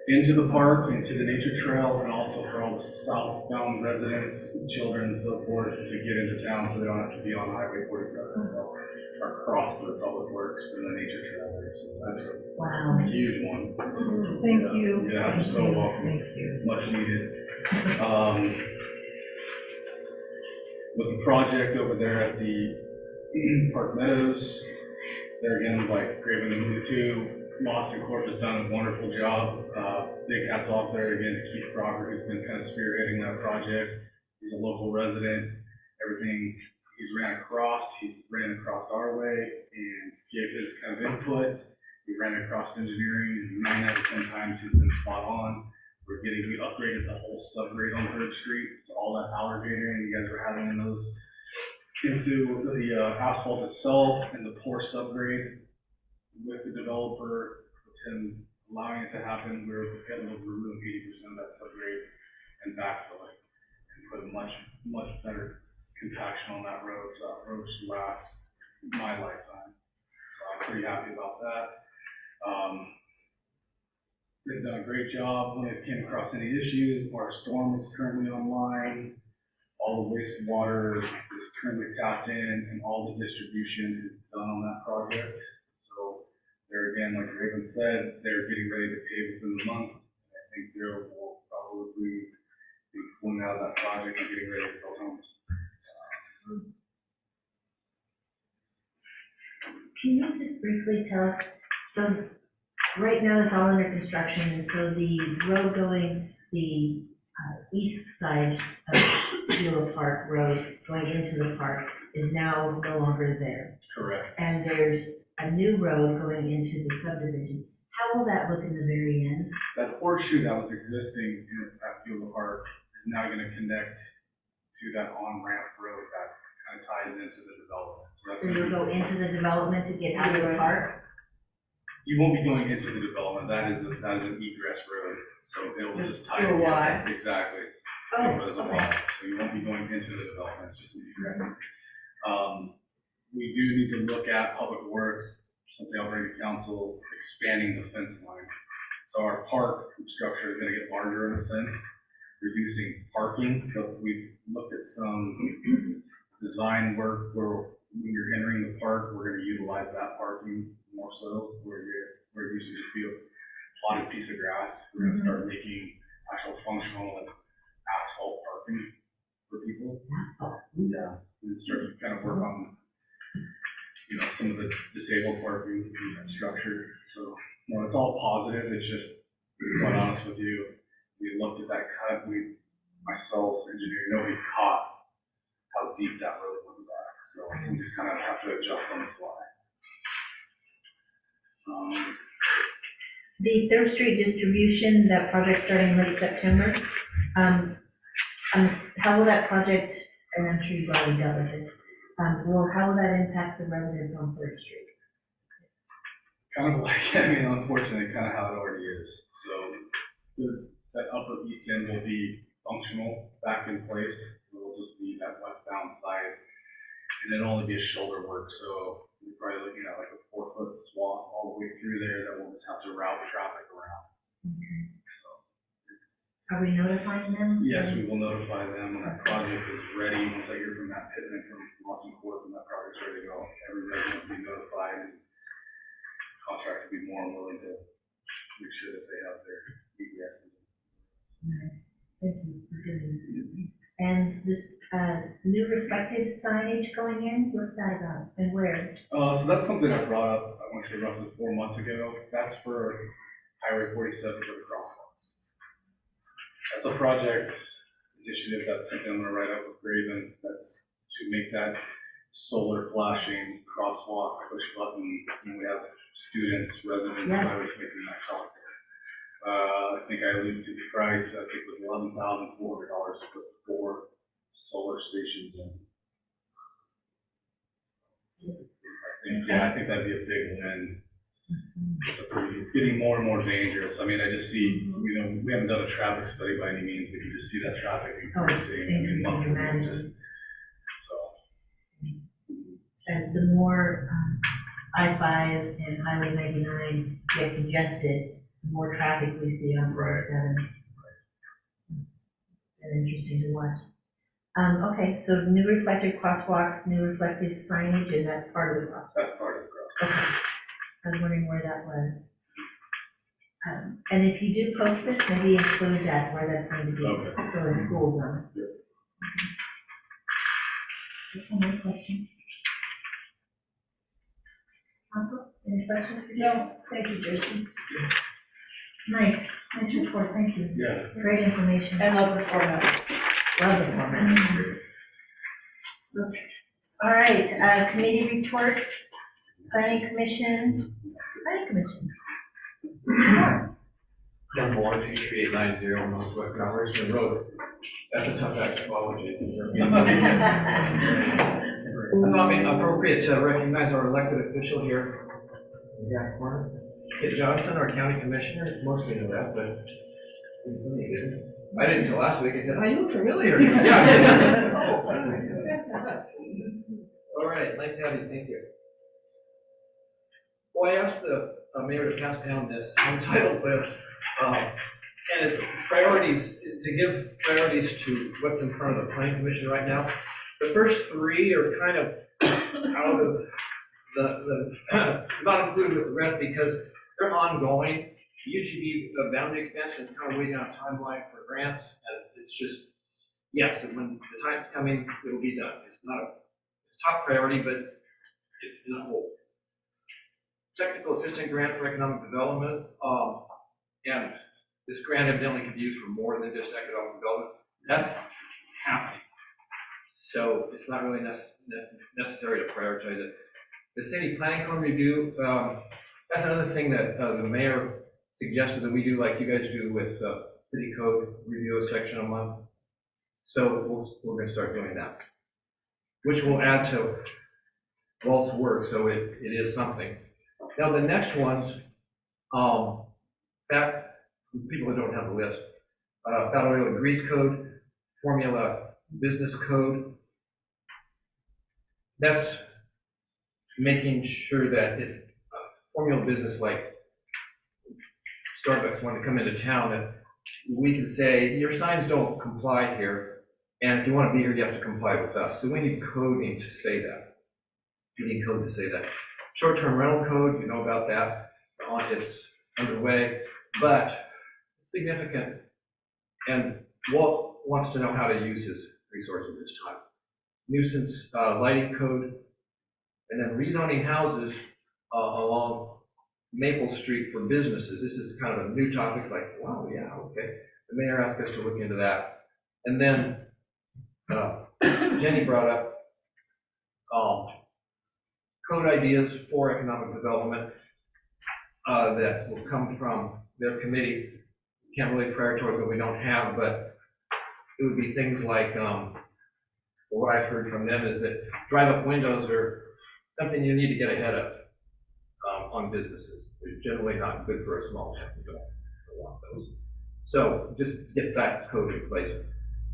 into the park, into the nature trail, and also for all the southbound residents, children and so forth to get into town so they don't have to be on Highway 47. So or cross the public works and the nature trail there. So that's a huge one. Thank you. Yeah, you're so welcome. Thank you. Much needed. With the project over there at the Park Meadows, there again, like Craven alluded to, Boston Corp has done a wonderful job. Big hats off there again to Keith Crocker, who's been kind of spearheading that project. He's a local resident. Everything he's ran across our way and gave his kind of input. We ran across engineering, and 9 out of 10 times he's been spot on. We upgraded the whole subgrade on 3rd Street, so all that alligator you guys were having in those into the asphalt itself and the poor subgrade with the developer, with him allowing it to happen, we were able to remove 80% of that subgrade and backfill it and put a much better compaction on that road, so that road should last my lifetime. So I'm pretty happy about that. They've done a great job when it came across any issues. Our storm is currently online. All the wastewater is currently tapped in and all the distribution is done on that project. So there again, like Raven said, they're getting ready to pay within the month. I think they will probably be pulling out of that project and getting ready to build homes. Can you just briefly tell us, so right now it's all under construction, and so the road going, the east side of Sheila Park Road going into the park is now no longer there. Correct. And there's a new road going into the subdivision. How will that look in the very end? That horseshoe that was existing at Sheila Park is now going to connect to that on-ramp road that kind of ties into the development. So you'll go into the development to get out of the park? You won't be going into the development, that is an egress road, so it will just tie Do a together. Y. Exactly. Oh, There's a okay. Y. So you won't be going into the development, it's just an egress. We do need to look at Public Works, something Alberta Council, expanding the fence line. So our park structure is gonna get larger in a sense, reducing parking, but we've looked at some design work where when you're entering the park, we're gonna utilize that parking more so, where it used to just be a plotted piece of grass. We're gonna start making actual functional asphalt parking for people. Yeah, and start to kind of work on, some of the disabled parking structure. So, it's all positive, it's just, to be quite honest with you, we looked at that cut, myself, engineer, nobody caught how deep that really went back. So we just kind of have to adjust on the fly. The 3rd Street distribution, that project starting late September, how will that project, and I'm sure you've already dealt with it, how will that impact the residents on 3rd Street? Kind of like, unfortunately, kind of how it already is. So that upper east end will be functional, back in place. It will just be that westbound side. And it'll only be a shoulder work, so you're probably looking at like a 4-foot swath all the way through there that we'll just have to route traffic around. So Are we notifying them? yes, we will notify them when that project is ready. Once I hear from Matt Pittman from Boston Corp and that project's ready to go, every resident will be notified and contractor will be more than willing to make sure that they have their egress. Right. Thank you for doing that. And this new reflective signage going in, what's that about and where? So that's something I brought up, I want to say roughly 4 months ago. That's for Highway 47 for the crosswalks. That's a project initiative, that's something I'm gonna write up with Graven, that's to make that solar flashing crosswalk push button, and we have students, residents, drivers making that cross there. I think I alluded to the price, I think it was $11,400 to put 4 solar stations in. I think that'd be a big win. It's getting more and more dangerous. I mean, I just see, we haven't done a traffic study by any means, but you just see that traffic increasing. I mean, monthly, just, And the more I-5 and Highway 99 get congested, the more traffic we see on 47. It's interesting to watch. Okay, so new reflective crosswalks, new reflective signage, and that's part of the crosswalk. that's part of the growth. Okay, I was wondering where that was. And if you do post this, maybe include that, where that's going to be, Okay. so in school zone. That's one more question. Council, any questions for you? No, thank you, Jason. Nice report, thank you. Yeah. Great information. And love the format. Love the format. All right, committee reports, planning commission. John Moore, 23890 Northwest Conversation Road. That's a tough act to follow, Jason. I thought it appropriate to recognize our elected official here. Yeah, Kit Johnson, our county commissioner, mostly know that, but I didn't until last week. I said, "Oh, you look familiar." Yeah. All right, nice to have you. Thank you. Well, I asked the mayor to pass down this untitled list, and it's priorities, to give priorities to what's in front of the planning commission right now. The first 3 are kind of out of not included with the rest because they're ongoing. UGB boundary expansion is kind of waiting on a timeline for grants, and it's just, yes, and when the time's coming, it'll be done. It's top priority, but it's in a hold. Technical assistant grant for economic development, and this grant evidently could be used for more than just economic development. That's happening. So it's not really necessary to prioritize it. The city planning code review, that's another thing that the mayor suggested that we do like you guys do with city code review a section a month. So we're gonna start doing that, which will add to Walt's work, so it is something. Now the next ones, that people that don't have the list, Battle Oil and Grease Code, Formula Business Code. That's making sure that if Formula Business, like Starbucks, want to come into town, that we can say, your signs don't comply here, and if you want to be here, you have to comply with us. So we need coding to say that. We need code to say that. Short-term rental code, you know about that. It's underway, but it's significant. And Walt wants to know how to use his resources this time. Nuisance lighting code, and then rezoning houses along Maple Street for businesses. This is kind of a new topic, like, wow, yeah, okay. The mayor asked us to look into that. And then Jenny brought up code ideas for economic development that will come from their committee. Can't really prioritize what we don't have, but it would be things like, what I've heard from them is that drive-up windows are something you need to get ahead of on businesses. They're generally not good for a small town. You don't want those. So just get that code in place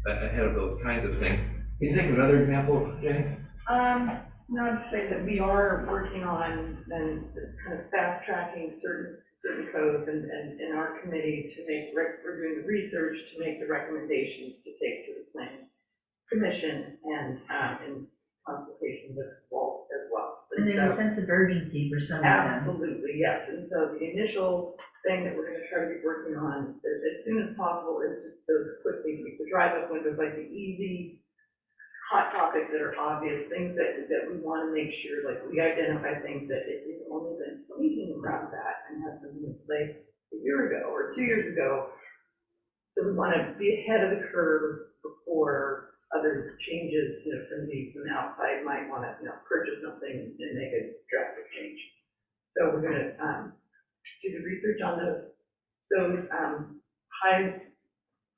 ahead of those kinds of things. Can you think of another example, Jenny? Not to say that we are working on and kind of fast tracking certain codes and in our committee to make, we're doing the research to make the recommendations to take to the planning commission and in consultation with Walt as well. And there's a sense of urgency for some of them. Absolutely, yes. And so the initial thing that we're going to try to be working on as soon as possible is just those quickly, the drive-up windows, like the easy, hot topics that are obvious, things that we want to make sure, like we identify things that if we've only been thinking about that and have something in place a year ago or 2 years ago, so we want to be ahead of the curve before other changes, from the outside might want to, purchase something and make a drastic change. So we're going to do the research on those those, high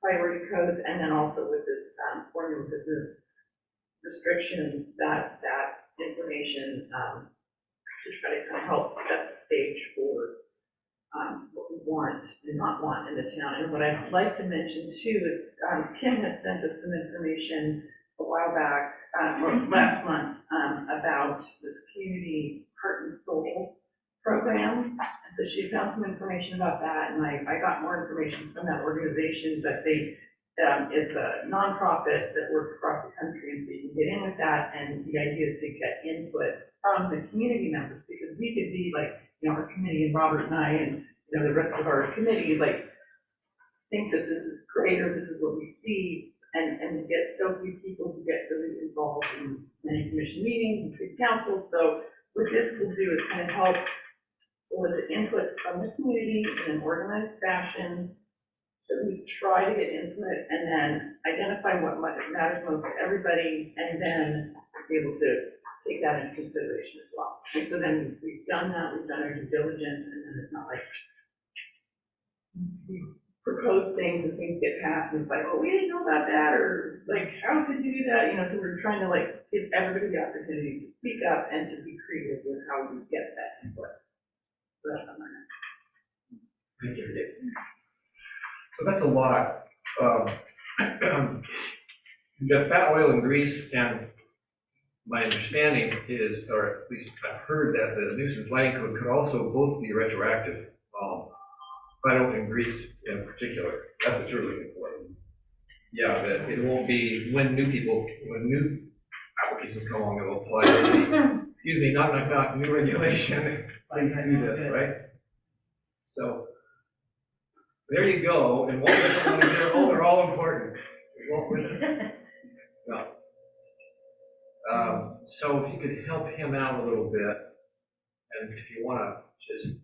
priority codes, and then also with this, formula business restrictions, that information, to try to kind of help set the stage for, what we want and not want in the town. And what I'd like to mention too is, Kim had sent us some information a while back, or last month, about this community heart and soul program. And so she found some information about that, and I got more information from that organization, but they, it's a nonprofit that works across the country, and so you can get in with that, and the idea is to get input from the community members, because we could be like, you know, our committee, and Robert and I, and, you know, the rest of our committee, like, think that this is great, or this is what we see, and get so few people who get really involved in many commission meetings and city councils. So what this will do is kind of help solicit input from the community in an organized fashion, at least try to get input, and then identify what matters most to everybody, and then be able to take that into consideration as well. And so then we've done that, we've done our due diligence, and then it's not like we propose things and things get passed, and it's like, oh, we didn't know about that, or like, how could you do that? You know, so we're trying to like give everybody the opportunity to speak up and to be creative with how you get that input. So that's on my end. Thank you. So that's a lot. The fat, oil, and grease, and my understanding is, or at least I've heard that the nuisance lighting code could also both be retroactive. Fat, oil, and grease in particular. That's what you're looking for. Yeah, that it won't be when new applications come along, it'll apply to the, excuse me, not new regulation. Please do this, right? So there you go. And what they're all important. No. So if you could help him out a little bit, and if you want to just,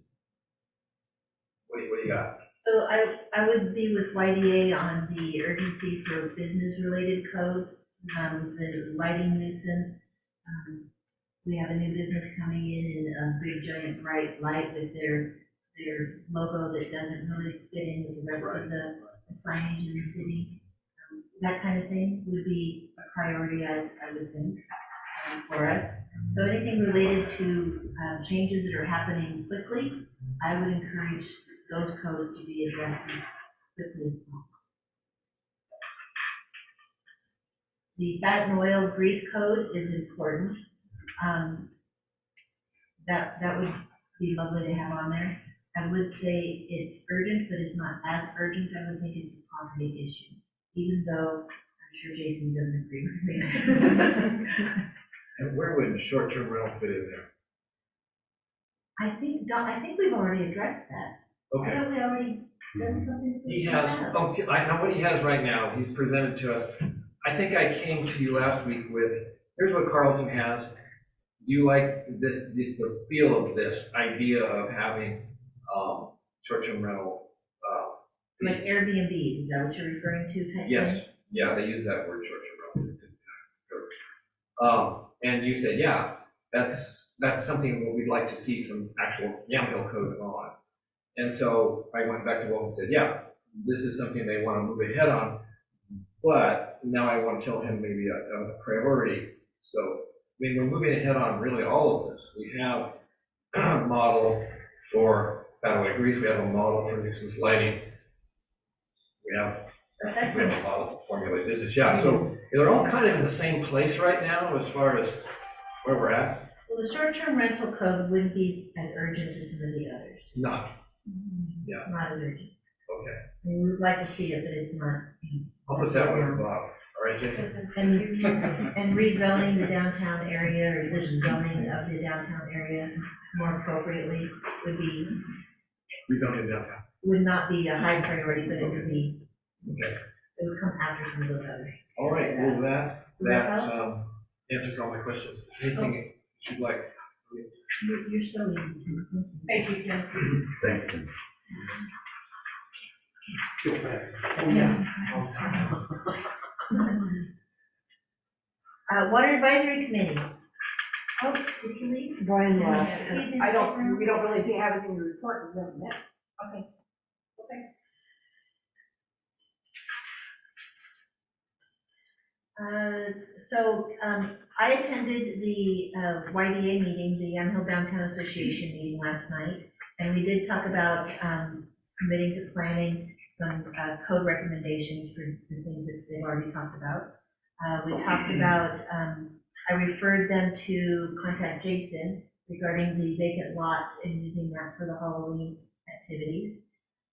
what do you got? So I would be with YDA on the urgency for business-related codes, the lighting nuisance. We have a new business coming in a big giant bright light with their logo that doesn't really fit in with the rest of the signage in the city. That kind of thing would be a priority, I would think, for us. So anything related to changes that are happening quickly, I would encourage those codes to be addressed as quickly as possible. The fat and oil grease code is important. That would be lovely to have on there. I would say it's urgent, but it's not as urgent. I would think it's a property issue, even though I'm sure Jason doesn't agree with me. And where would short-term rental fit in there? I think we've already addressed that. Okay. Haven't we already done something? He has, I know what he has right now, he's presented to us. I think I came to you last week with, here's what Carlton has. Do you like the feel of this idea of having, short-term rental? Like Airbnb, is that what you're referring to? Type Yes, thing? yeah, they use that word, short-term rental. And you said, yeah, that's something that we'd like to see some actual Yamhill code on. And so I went back to Wolf and said, yeah, this is something they want to move ahead on, but now I want to tell him maybe a priority. So, I mean, we're moving ahead on really all of this. We have a model for fat, oil, grease, we have a model for nuisance lighting. We have a model for formula business, yeah. So they're all kind of in the same place right now as far as where we're at. Well, the short-term rental code wouldn't be as urgent as some of the others. Not. Yeah. Not as urgent. Okay. I mean, we'd like to see it, but it's not. I'll put that one above. All right, Jason? And rezoning the downtown area, or the zoning of the downtown area more appropriately would be, Rezoning downtown. would not be a high priority, but it would be, Okay. it would come after some of those others. All right, well, that Well, answers all my questions. Anything you'd like? You're so easy. Thank you, Ken. Thanks, Tim. Water Advisory Committee. Oh, did you leave? Brian left, He's in and we don't room. really have anything to report, we haven't met. Okay. thing? I attended the YDA meeting, the Yamhill Downtown Association meeting last night, and we did talk about submitting to planning some code recommendations for the things that they've already talked about. We talked about, I referred them to contact Jason regarding the vacant lots and using that for the Halloween activities.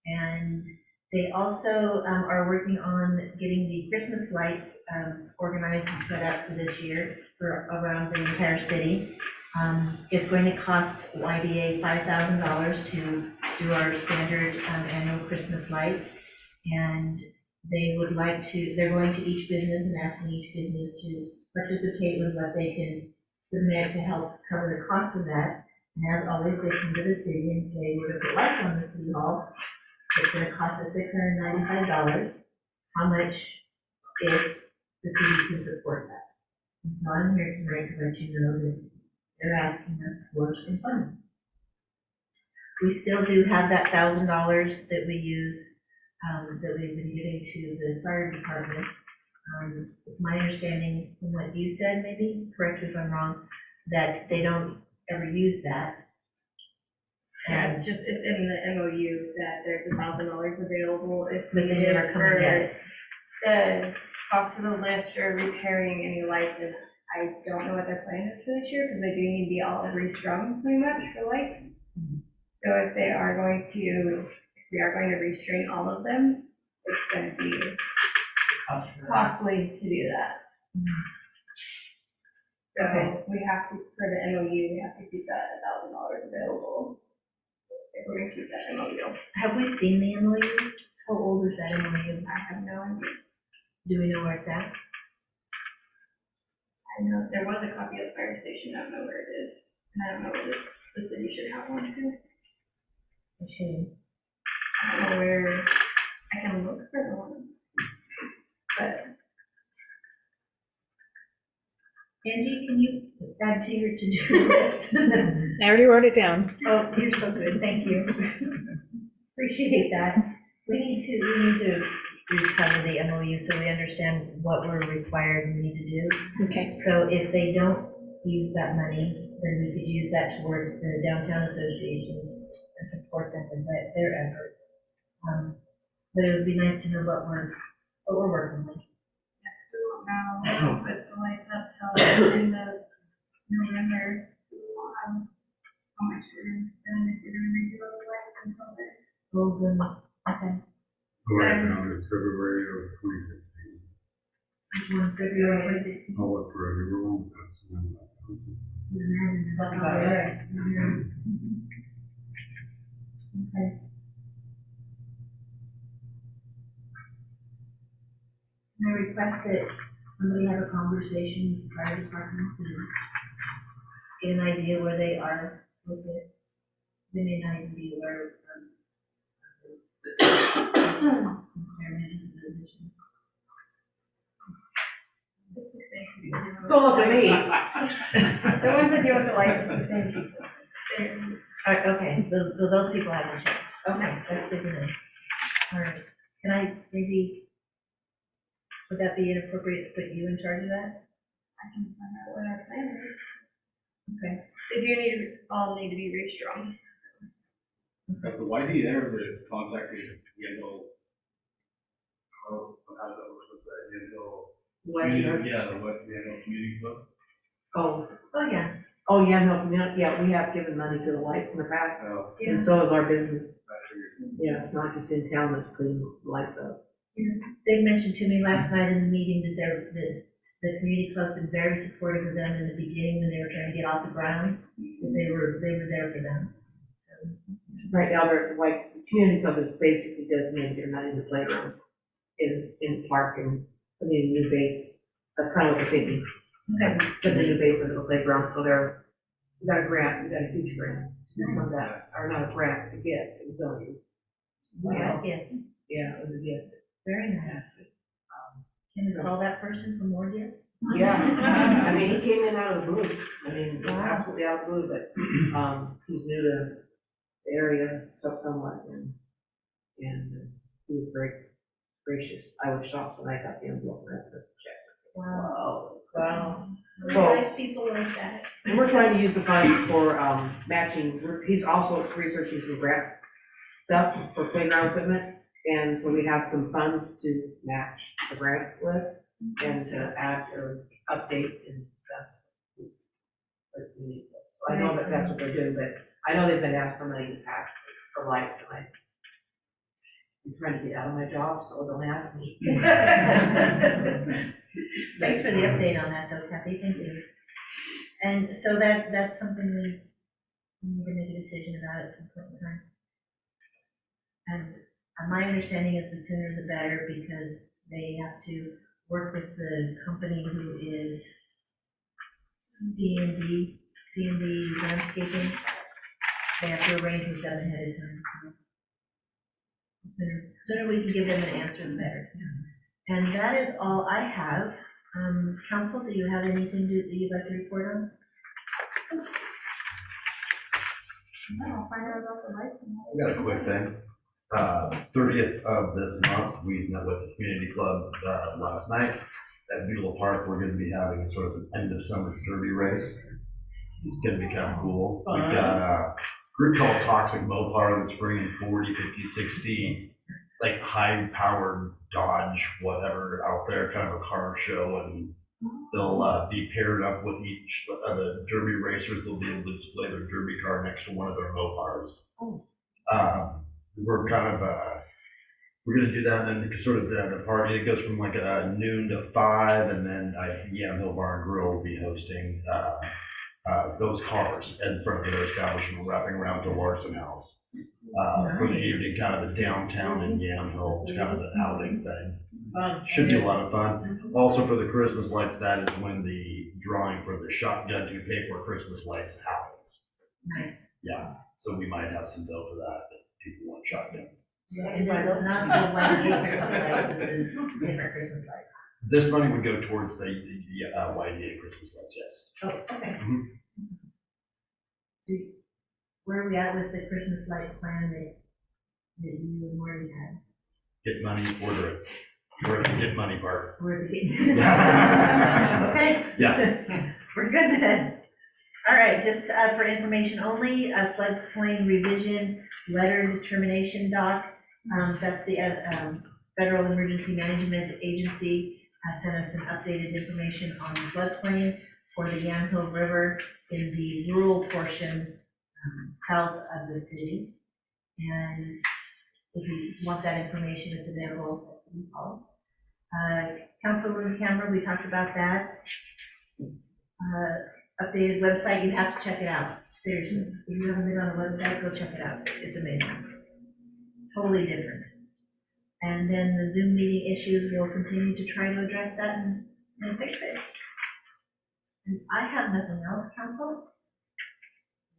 And they also are working on getting the Christmas lights organized and set up for this year for around the entire city. It's going to cost YDA $5,000 to do our standard annual Christmas lights. And they would like to, they're going to each business and asking each business to participate with what they can submit to help cover the cost of that. And as always, they come to the city and say, we're going to put lights on the city hall. It's going to cost us $695. How much if the city can support that? And so I'm here tonight to let you know that they're asking us for some funds. We still do have that $1,000 that we use, that we've been giving to the fire department. It's my understanding from what you said, maybe, correct me if I'm wrong, that they don't ever use that. Yeah, it's in the MOU that there's $1,000 available if But they needed never come for and get it. the cost of the lift or repairing any lights. And I don't know what their plan is for this year, because they do need to be all restrung pretty much for lights. So if they are going to restring all of them, it's going to be costly to do that. So we have to, for the MOU, we have to keep that $1,000 available. If we're going to keep that MOU. Have we seen the MOU? How old is that MOU? I have no idea. Do we know where it's at? I know there was a copy of the fire station, I don't know where it is, and I don't know whether the city should have one too. It should. I don't know where, I can look for the one. But Angie, can you add to your to-do list? I already wrote it down. Oh, you're so good, thank you. Appreciate that. We need to recover the MOU so we understand what we're required and need to do. Okay. So if they don't use that money, then we could use that towards the downtown association and support them in their efforts. But it would be nice to know what we're working with. now, put the lights up till in the November. How much we're going to spend if we're going to redo all the lights until then. Oh, goodness, okay. Right now, it's February of 2016. February 2016. I'll look for it, everyone, that's when that comes. That's about right. Okay. I request that somebody have a conversation with the fire department and get an idea where they are with this. They may not even be aware of Don't look at me. The ones that deal with the lights, the same people. Okay, so those people haven't checked. Okay, that's good to know. All right, can I maybe, would that be inappropriate to put you in charge of that? I can find out what our plan is. Okay. They do all need to be restrung. Has the YD ever contacted Yandel? How does that work with the Yandel? Western. Yeah, the Yandel Community Club. Oh, Oh, yeah. oh, yeah, no, yeah, we have given money to the lights in the past, So, and so is our business. I figured. Yeah, it's not just in town that's putting lights up. They mentioned to me last night in the meeting that the community club's been very supportive of them in the beginning when they were trying to get off the ground. That they were there for them. So, Right now, they're, like, the community club is basically designated their money in the playground, in the park, and putting a new base. That's kind of what they're thinking. Putting a new base into the playground, so we got a grant, we got a huge grant, from that, or not a grant, a gift, it was only. yeah, yes, Yeah, it was a gift. very nice. Can we call that person for more gifts? Yeah, I mean, he came in out of the blue, I mean, just Wow. absolutely out of the blue, but, he's new to the area, somewhat, and and he was very gracious. I was shocked when I got the envelope and I put the check. Wow. Wow. So nice people like that. And we're trying to use the funds for, matching, he's also researching some grant stuff for playground equipment, and so we have some funds to match the grant with, and to add or update and stuff. So I know that that's what they're doing, but I know they've been asked for money in the past for lights, and I'm trying to get out of my job, so don't ask me. Thanks for the update on that though, Kathy, thank you. And so that's something we need to make a decision about at some point in time. And my understanding is the sooner the better, because they have to work with the company who is C&D landscaping. They have to arrange with them ahead of time. So sooner we can give them an answer, the better. And that is all I have. Council, do you have anything that you'd like to report on? I'll find out about the lights. I got a quick thing. 30th of this month, we met with the community club last night at Beulah Park. We're going to be having sort of an end of summer derby race. It's going to be kind of cool. We've got a group called Toxic Mopar that's bringing 40, 50, 60 like high powered Dodge whatever out there, kind of a car show, and they'll be paired up with each of the derby racers. They'll be able to display their derby car next to one of their Mopars. We're kind of we're gonna do that, and then sort of the party, it goes from like noon to 5, and then Yamhill Bar and Grill will be hosting those cars in front of their establishment, wrapping around to Larson House for the evening, kind of the downtown in Yamhill, kind of the outing thing. Should be a lot of fun. Also for the Christmas lights, that is when the drawing for the shotgun to pay for Christmas lights happens. Nice. Yeah, so we might have some dough for that if people want shotguns. And this is not the YDA Christmas lights, this is different Christmas lights. This money would go towards the YDA Christmas lights, yes. Oh, okay. Mhm. So where are we at with the Christmas light plan that you and Marty had? Get money, order it. We're at the get money part. We're at the okay. Yeah. We're good then. All right, just for information only, a floodplain revision letter determination doc. That's the Federal Emergency Management Agency has sent us some updated information on the floodplain for the Yamhill River in the rural portion south of the city. And if you want that information, it's available at City Hall. Council room camera, we talked about that. Updated website, you have to check it out. Seriously, if you haven't been on the website, go check it out. It's amazing. Totally different. And then the Zoom meeting issues, we'll continue to try to address that and fix it. And I have nothing else, Council?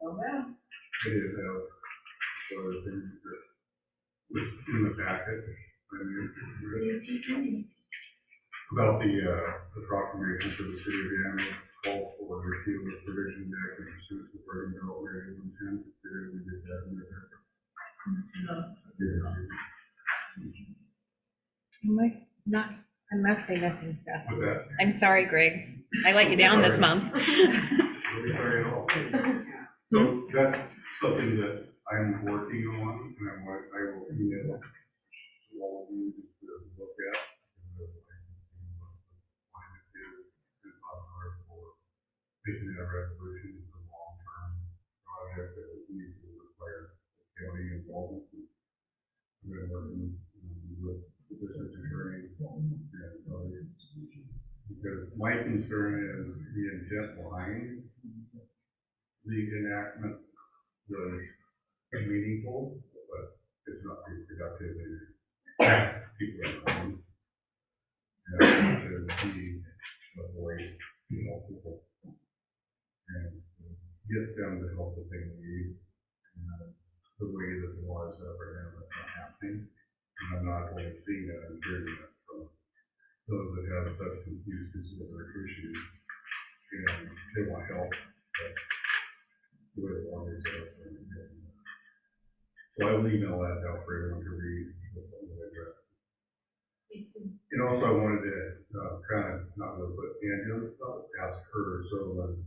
No, ma'am. I did have sort of things that was in the packet. About the proclamation for the city of Yamhill, call for repeal of provision act and pursuant to Oregon Development Regulation 10. We did that in the I must be missing stuff. What's that? I'm sorry, Greg. I let you down this month. Really sorry at all. So that's something that I'm working on, and I will email to all of you just to look at. Making that resolution is a long-term project that we need to require county involvement. We've been working with the district attorney and others. Because my concern is the intent behind the enactment was meaningful, but it's not being productive in people at home. And I want to be avoid, people and get them the help that they need. And the way that the law is set up right now, that's not happening. And I'm not really seeing that and hearing that from those that have substance use disorder issues. And they want help, but the way the law is set up. So So I will email that out for everyone to read. And also I wanted to, kind of, not really put Angie on the spot, ask her, so when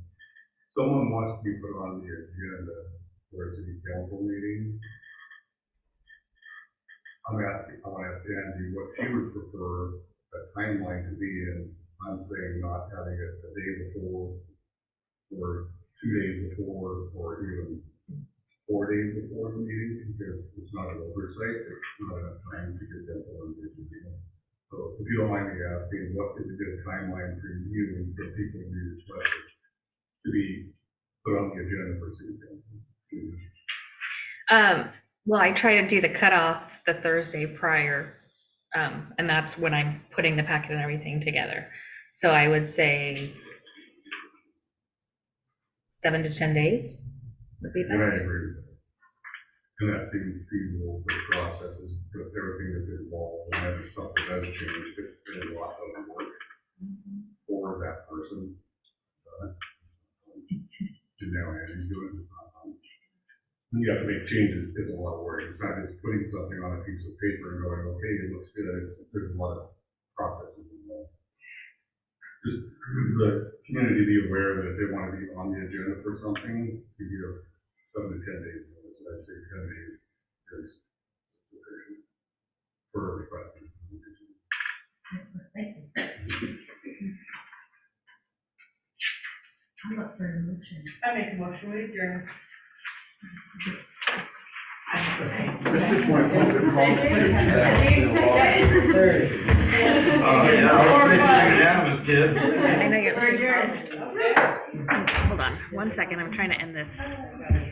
someone wants to be put on the agenda for a city council meeting, I want to ask Angie what she would prefer a timeline to be in. I'm saying not having it a day before, or 2 days before, or even 4 days before the meeting, because it's not an oversight, it's not enough time to get that on the agenda. So if you don't mind me asking, what is a good timeline for you and for people who are requested to be put on the agenda for city council? Well, I try to do the cutoff the Thursday prior, and that's when I'm putting the packet and everything together. So I would say 7 to 10 days would be And I best. agree with that. And that seems feasible for processes, with everything that's involved, and then if something does change, it's been a lot of work for that person. And now Angie's doing it, it's not fun. You have to make changes, it's a lot of work, it's not just putting something on a piece of paper and going, okay, it looks good, there's a lot of processes involved. Just the community be aware that if they want to be on the agenda for something, you give 7 to 10 days, notice. I'd say 10 days is sufficient for a request. Thank you. I'm up for a motion. I make a motion, we adjourn. This is my public comment. Yeah, I was thinking unanimous, kids. I know you're. We're adjourned. Hold on, 1 second, I'm trying to end this.